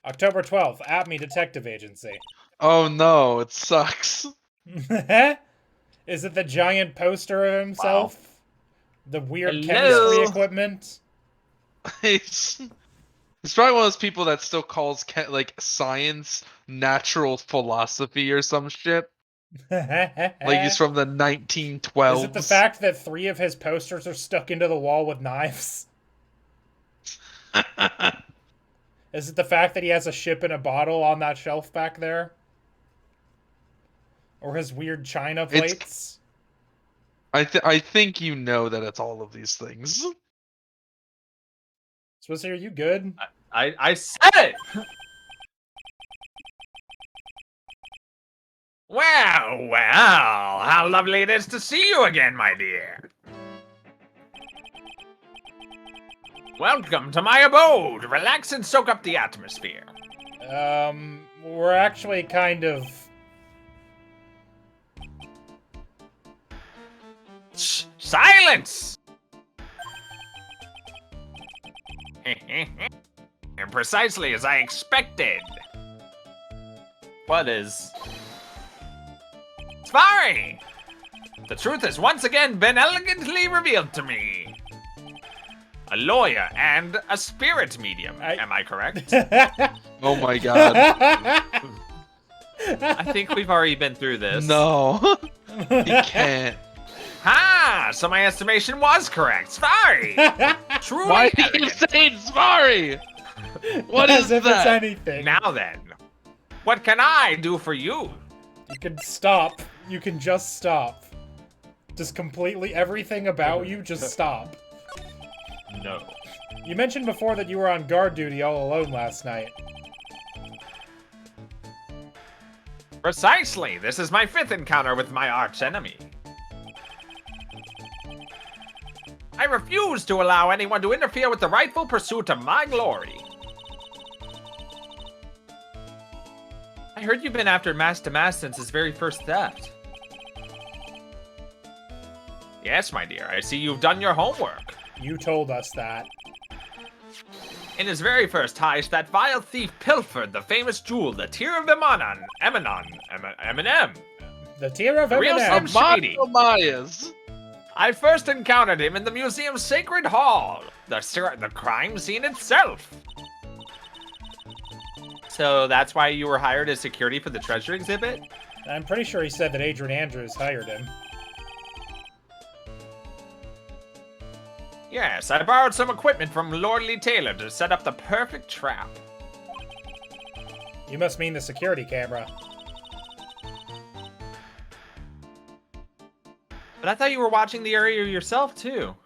October 12th, At-Me Detective Agency. Oh no, it sucks. Is it the giant poster of himself? Wow. The weird Hello? chemistry equipment? It's probably one of those people that still calls like science natural philosophy or some shit. Like he's from the 1912s. Is it the fact that 3 of his posters are stuck into the wall with knives? Is it the fact that he has a ship in a bottle on that shelf back there? Or his weird china plates? I think you know that it's all of these things. Swizzer, are you good? I said it! Well, well, how lovely it is to see you again, my dear. Welcome to my abode. Relax and soak up the atmosphere. We're actually kind of... Shh, silence! Precisely as I expected. What is... Svari! The truth has once again been elegantly revealed to me. A lawyer and a spirit medium, am I correct? Oh my god. I think we've already been through this. No. He can't. Ah, so my estimation was correct. Sorry. Truly Why are you elegant. saying sorry? What As is if that? it's anything. Now then, what can I do for you? You can stop. You can just stop. Just completely everything about you, just stop. No. You mentioned before that you were on guard duty all alone last night. Precisely. This is my 5th encounter with my arch enemy. I refuse to allow anyone to interfere with the rightful pursuit of my glory. I heard you've been after Master Mass since his very first theft. Yes, my dear. I see you've done your homework. You told us that. In his very first heist, that vile thief pilfered the famous jewel, the Tear of Eminem. The Tear of Real Eminem. Slim Shady. Mayas. I first encountered him in the museum's Sacred Hall, the crime scene itself. So that's why you were hired as security for the treasure exhibit? I'm pretty sure he said that Adrian Andrews hired him. Yes, I borrowed some equipment from Lordly Taylor to set up the perfect trap. You must mean the security camera. But I thought you were watching the area yourself, too.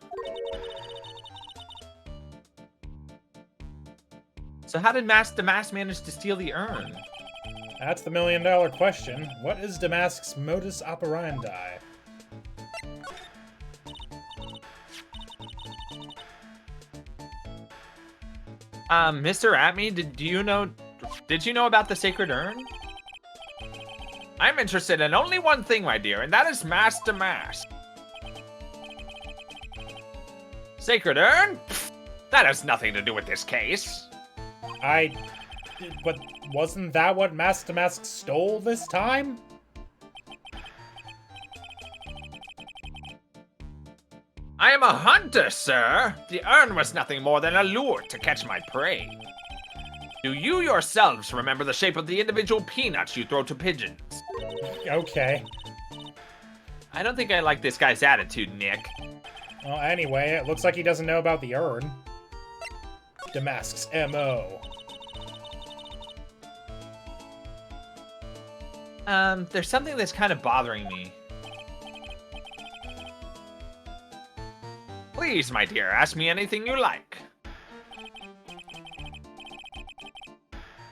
So how did Damask manage to steal the urn? That's the million-dollar question. What is Damask's modus operandi? Mr. Atme, did you know about the Sacred Urn? I'm interested in only one thing, my dear, and that is Master Mask. Sacred Urn? Pfft, that has nothing to do with this case. But wasn't that what Master Mask stole this time? I am a hunter, sir. The urn was nothing more than a lure to catch my prey. Do you yourselves remember the shape of the individual peanuts you throw to pigeons? Okay. I don't think I like this guy's attitude, Nick. Well, anyway, it looks like he doesn't know about the urn. Damask's M.O. There's something that's kind of bothering me. Please, my dear, ask me anything you like.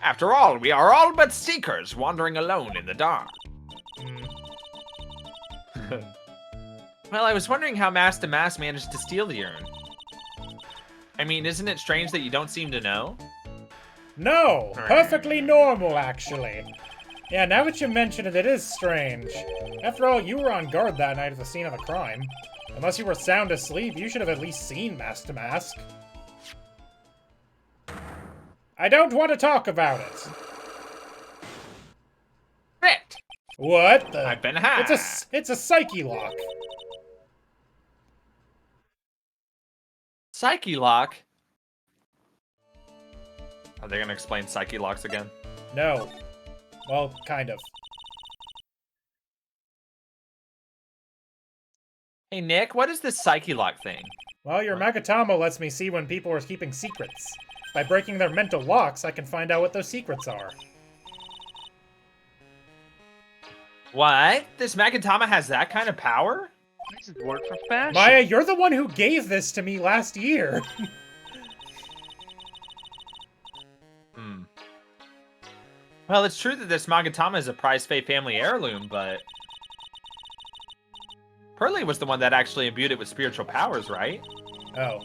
After all, we are all but seekers wandering alone in the dark. Well, I was wondering how Master Mask managed to steal the urn. I mean, isn't it strange that you don't seem to know? No! Perfectly normal, actually. Yeah, now that you mention it, it is strange. After all, you were on guard that night at the scene of the crime. Unless you were sound asleep, you should have at least seen Master Mask. I don't want to talk about it. Fit! What the? I've been hacked. It's a psyche lock. Psyche lock? Are they gonna explain psyche locks again? No. Well, kind of. Hey, Nick, what is this psyche lock thing? Well, your Magatama lets me see when people are keeping secrets. By breaking their mental locks, I can find out what those secrets are. What? This Magatama has that kind of power? This is word for fashion. Maya, you're the one who gave this to me last year. Well, it's true that this Magatama is a prized Fae family heirloom, but... Pearly was the one that actually imbued it with spiritual powers, right? Oh.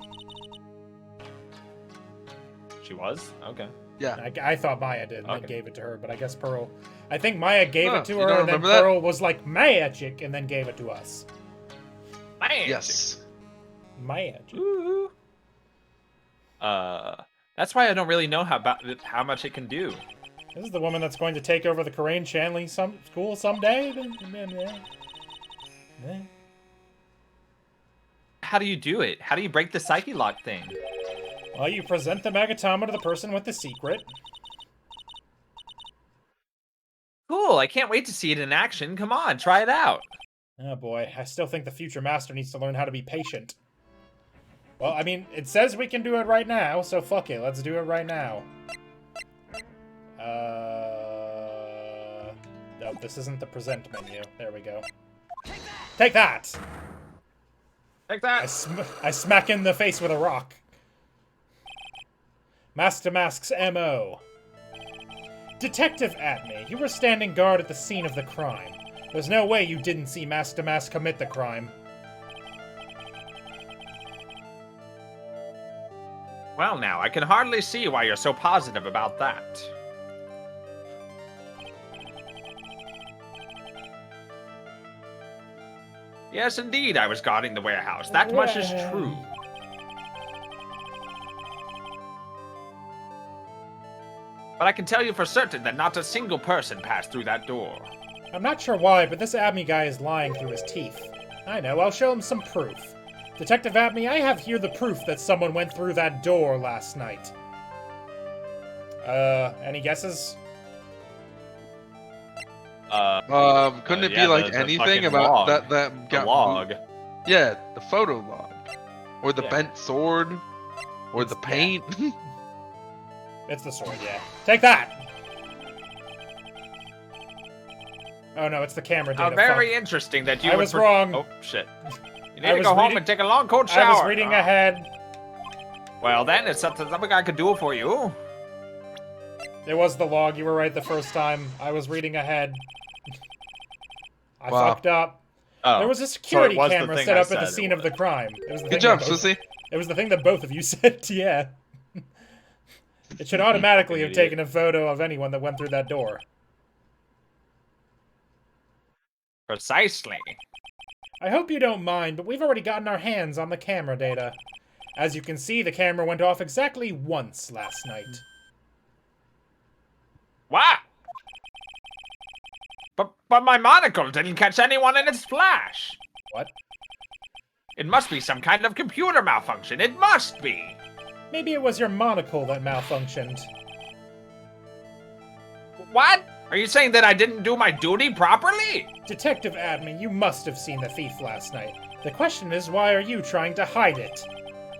She was? Okay. Yeah. I thought Maya did and Okay. then gave it to her, but I guess Pearl... I think Maya gave it to you her, don't and then remember that? Pearl was like, magic, and then gave it to us. Magic. Yes. Magic. Ooh. That's why I don't really know how much it can do. This is the woman that's going to take over the Corain Shanley school someday? How do you do it? How do you break the psyche lock thing? Well, you present the Magatama to the person with the secret. Cool, I can't wait to see it in action. Come on, try it out. Oh boy, I still think the future master needs to learn how to be patient. Well, I mean, it says we can do it right now, so fuck it, let's do it right now. Nope, this isn't the present menu. There we go. Take that! Take that! I smack in the face with a rock. Master Mask's M.O. Detective Atme, you were standing guard at the scene of the crime. There's no way you didn't see Master Mask commit the crime. Well, now, I can hardly see why you're so positive about that. Yes, indeed, I was guarding the warehouse. That much is true. But I can tell you for certain that not a single person passed through that door. I'm not sure why, but this Atme guy is lying through his teeth. I know, I'll show him some proof. Detective Atme, I have here the proof that someone went through that door last night. Any guesses? Couldn't it be like anything about log. that The log. Yeah, the photo log. Or the Yeah. bent sword. Or the paint. It's the sword, yeah. Take that! Oh no, it's the camera data. How very interesting that you I would was wrong. Oh, shit. You I need to was go home reading- and take a long, cold shower. I was reading ahead. Well, then, it's something I could do for you. It was the log, you were right the first time. I was reading ahead. I Wow. fucked up. Oh. There was a security it was the camera thing set I up at the said scene it of the crime. It was the Good thing job, that both- Swissy. It was the thing that both of you said, yeah. It should automatically have Idiot. taken a photo of anyone that went through that door. Precisely. I hope you don't mind, but we've already gotten our hands on the camera data. As you can see, the camera went off exactly once last night. What? But my monocle didn't catch anyone in its flash. What? It must be some kind of computer malfunction. It must be. Maybe it was your monocle that malfunctioned. What? Are you saying that I didn't do my duty properly? Detective Admin, you must have seen the thief last night. The question is, why are you trying to hide it?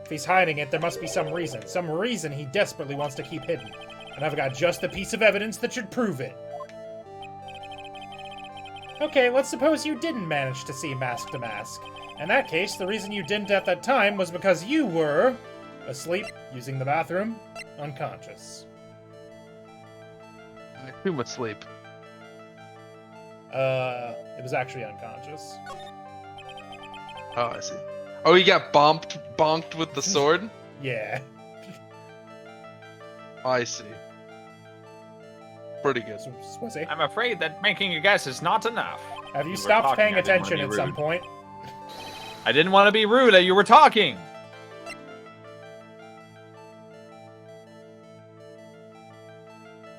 If he's hiding it, there must be some reason he desperately wants to keep hidden. And I've got just the piece of evidence that should prove it. Okay, let's suppose you didn't manage to see Mask to Mask. In that case, the reason you didn't at that time was because you were asleep, using the bathroom, unconscious. Too much sleep. It was actually unconscious. Oh, I see. Oh, you got bonked with the sword? Yeah. I see. Pretty good. Was he? I'm afraid that making a guess is not enough. Have you were stopped talking, paying I didn't wanna attention be at some rude. point? I didn't want to be rude. You were talking.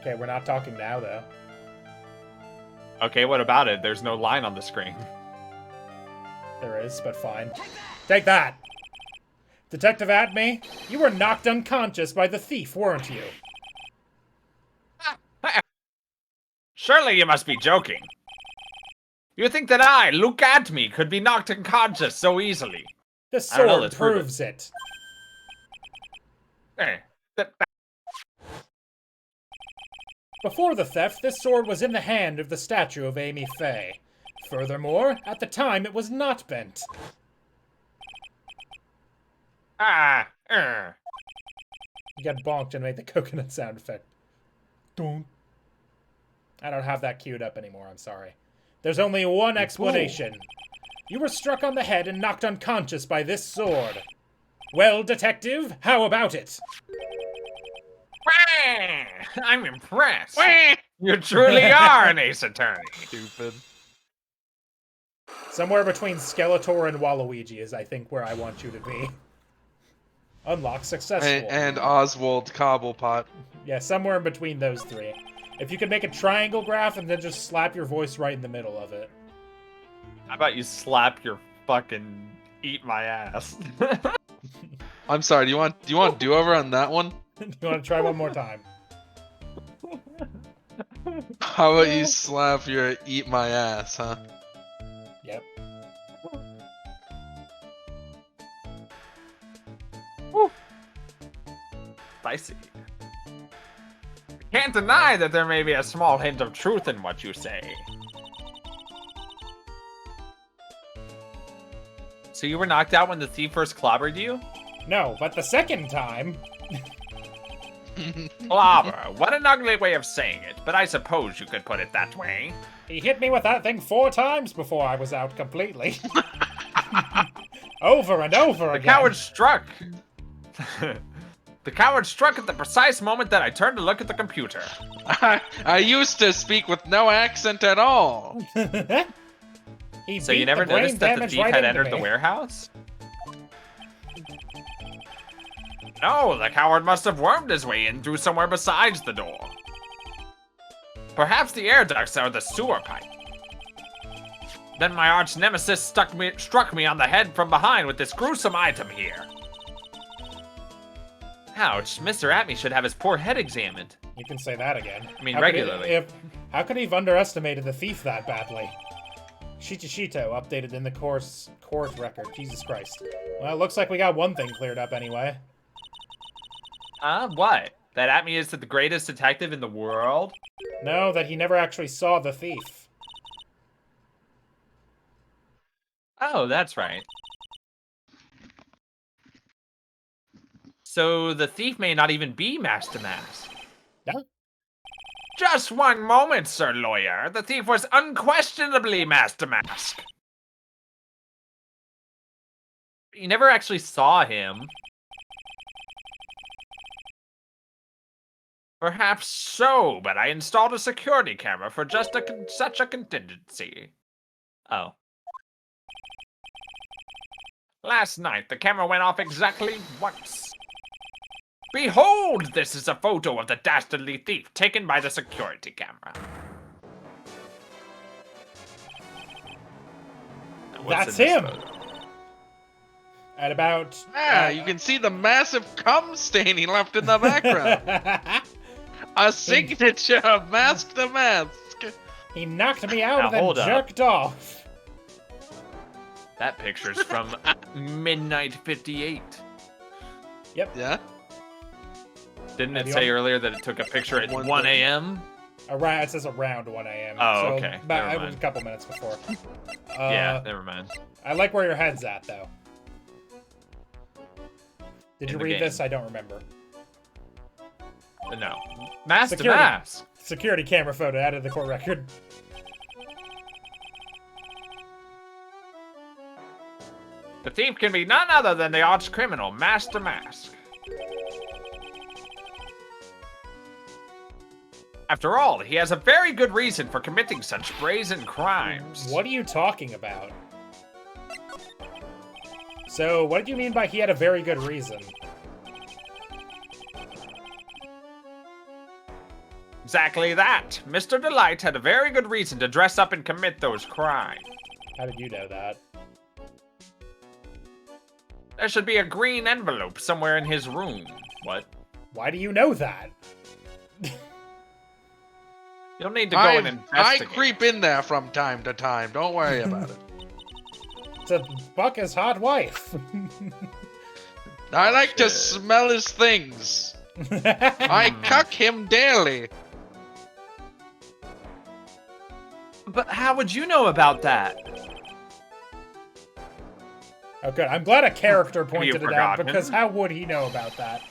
Okay, we're not talking now, though. Okay, what about it? There's no line on the screen. There is, but fine. Take that! Detective Atme, you were knocked unconscious by the thief, weren't you? Surely you must be joking. You think that I, look at me, could be knocked unconscious so easily? The I don't know, sword let's prove it. proves it. That- Before the theft, this sword was in the hand of the statue of Amy Faye. Furthermore, at the time, it was not bent. You got bonked and made the coconut sound effect. Donk. I don't have that queued up anymore, I'm sorry. There's only one explanation. You were struck on the head and knocked unconscious by this sword. Well, detective, how about it? I'm impressed. You truly are an ace attorney. Stupid. Somewhere between Skeletor and Waluigi is, I think, where I want you to be. Unlock successful. And Oswald Cobblepot. Yeah, somewhere in between those three. If you could make a triangle graph and then just slap your voice right in the middle of it. How about you slap your fucking eat my ass? I'm sorry. Do you want do-over on that one? You want to try one more time? How about you slap your eat my ass, huh? Yep. Spicy. Can't deny that there may be a small hint of truth in what you say. So you were knocked out when the thief first clobbered you? No, but the second time... Clobber, what an ugly way of saying it, but I suppose you could put it that way. He hit me with that thing 4 times before I was out completely. Over and over again. The coward struck. The coward struck at the precise moment that I turned to look at the computer. I used to speak with no accent at all. So you never noticed that the thief had entered the warehouse? No, the coward must have wormed his way in through somewhere besides the door. Perhaps the air ducts or the sewer pipe. Then my arch nemesis struck me on the head from behind with this gruesome item here. Ouch, Mr. Atme should have his poor head examined. You can say that again. I mean, regularly. How could he have underestimated the thief that badly? Shichishito updated in the court record. Jesus Christ. Well, it looks like we got one thing cleared up anyway. What? That Atme is the greatest detective in the world? No, that he never actually saw the thief. Oh, that's right. So the thief may not even be Master Mask. No. Just one moment, Sir Lawyer. The thief was unquestionably Master Mask. You never actually saw him. Perhaps so, but I installed a security camera for just such a contingency. Oh. Last night, the camera went off exactly once. Behold, this is a photo of the dastardly thief taken by the security camera. That's him! At about... You can see the massive cum stain he left in the background. A signature of Mask the Mask. He knocked me out Now, and then jerked off. That picture's from midnight 58. Yep. Yeah? Didn't it say earlier that it took a picture at 1 a.m.? Around, it says around 1 a.m. Oh, so okay. It was a couple minutes before. Yeah, never mind. I like where your head's at, though. Did In you the read game. this? I don't remember. No. Mask to Security. mask. Security camera photo added to the court record. The thief can be none other than the arch criminal, Master Mask. After all, he has a very good reason for committing such brazen crimes. What are you talking about? So, what did you mean by he had a very good reason? Exactly that. Mr. Delight had a very good reason to dress up and commit those crimes. How did you know that? There should be a green envelope somewhere in his room. What? Why do you know that? You'll need to go and investigate. I creep in there from time to time. Don't worry about it. To buck his hot wife. I like to smell his things. I cuck him daily. But how would you know about that? Oh, good. I'm glad a character pointed it out, forgotten? because how would he know about that?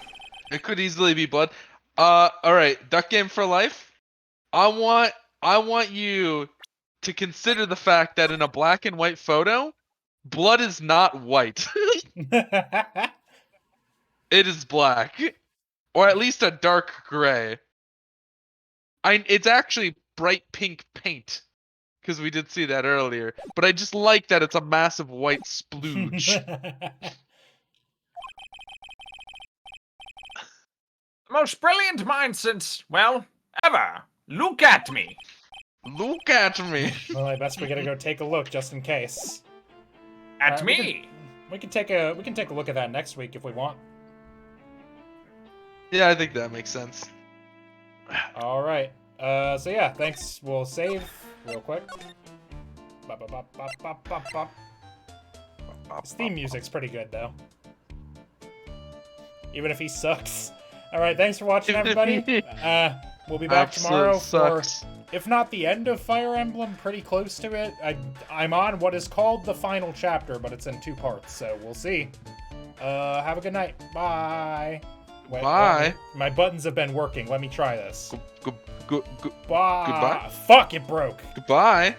It could easily be blood. All right, Duck Game for life. I want you to consider the fact that in a black and white photo, blood is not white. It is black, or at least a dark gray. It's actually bright pink paint, because we did see that earlier. But I just like that it's a massive white splooge. The most brilliant mind since, well, ever. Look at me. Look at me. Well, I guess we gotta go take a look just in case. At we me. We can take a look at that next week if we want. Yeah, I think that makes sense. All right. So yeah, thanks. We'll save real quick. Bop, bop, bop, bop, bop, bop, bop. His theme music's pretty good though. Even if he sucks. All right, thanks for watching, everybody. We'll be back tomorrow for, if not the end of Fire Emblem, pretty close to it. I'm on what is called the final chapter, but it's in 2 parts, so we'll see. Have a good night. Bye. Wait, Bye. my buttons have been working. Let me try this. Goodbye. Fuck, it broke. Goodbye.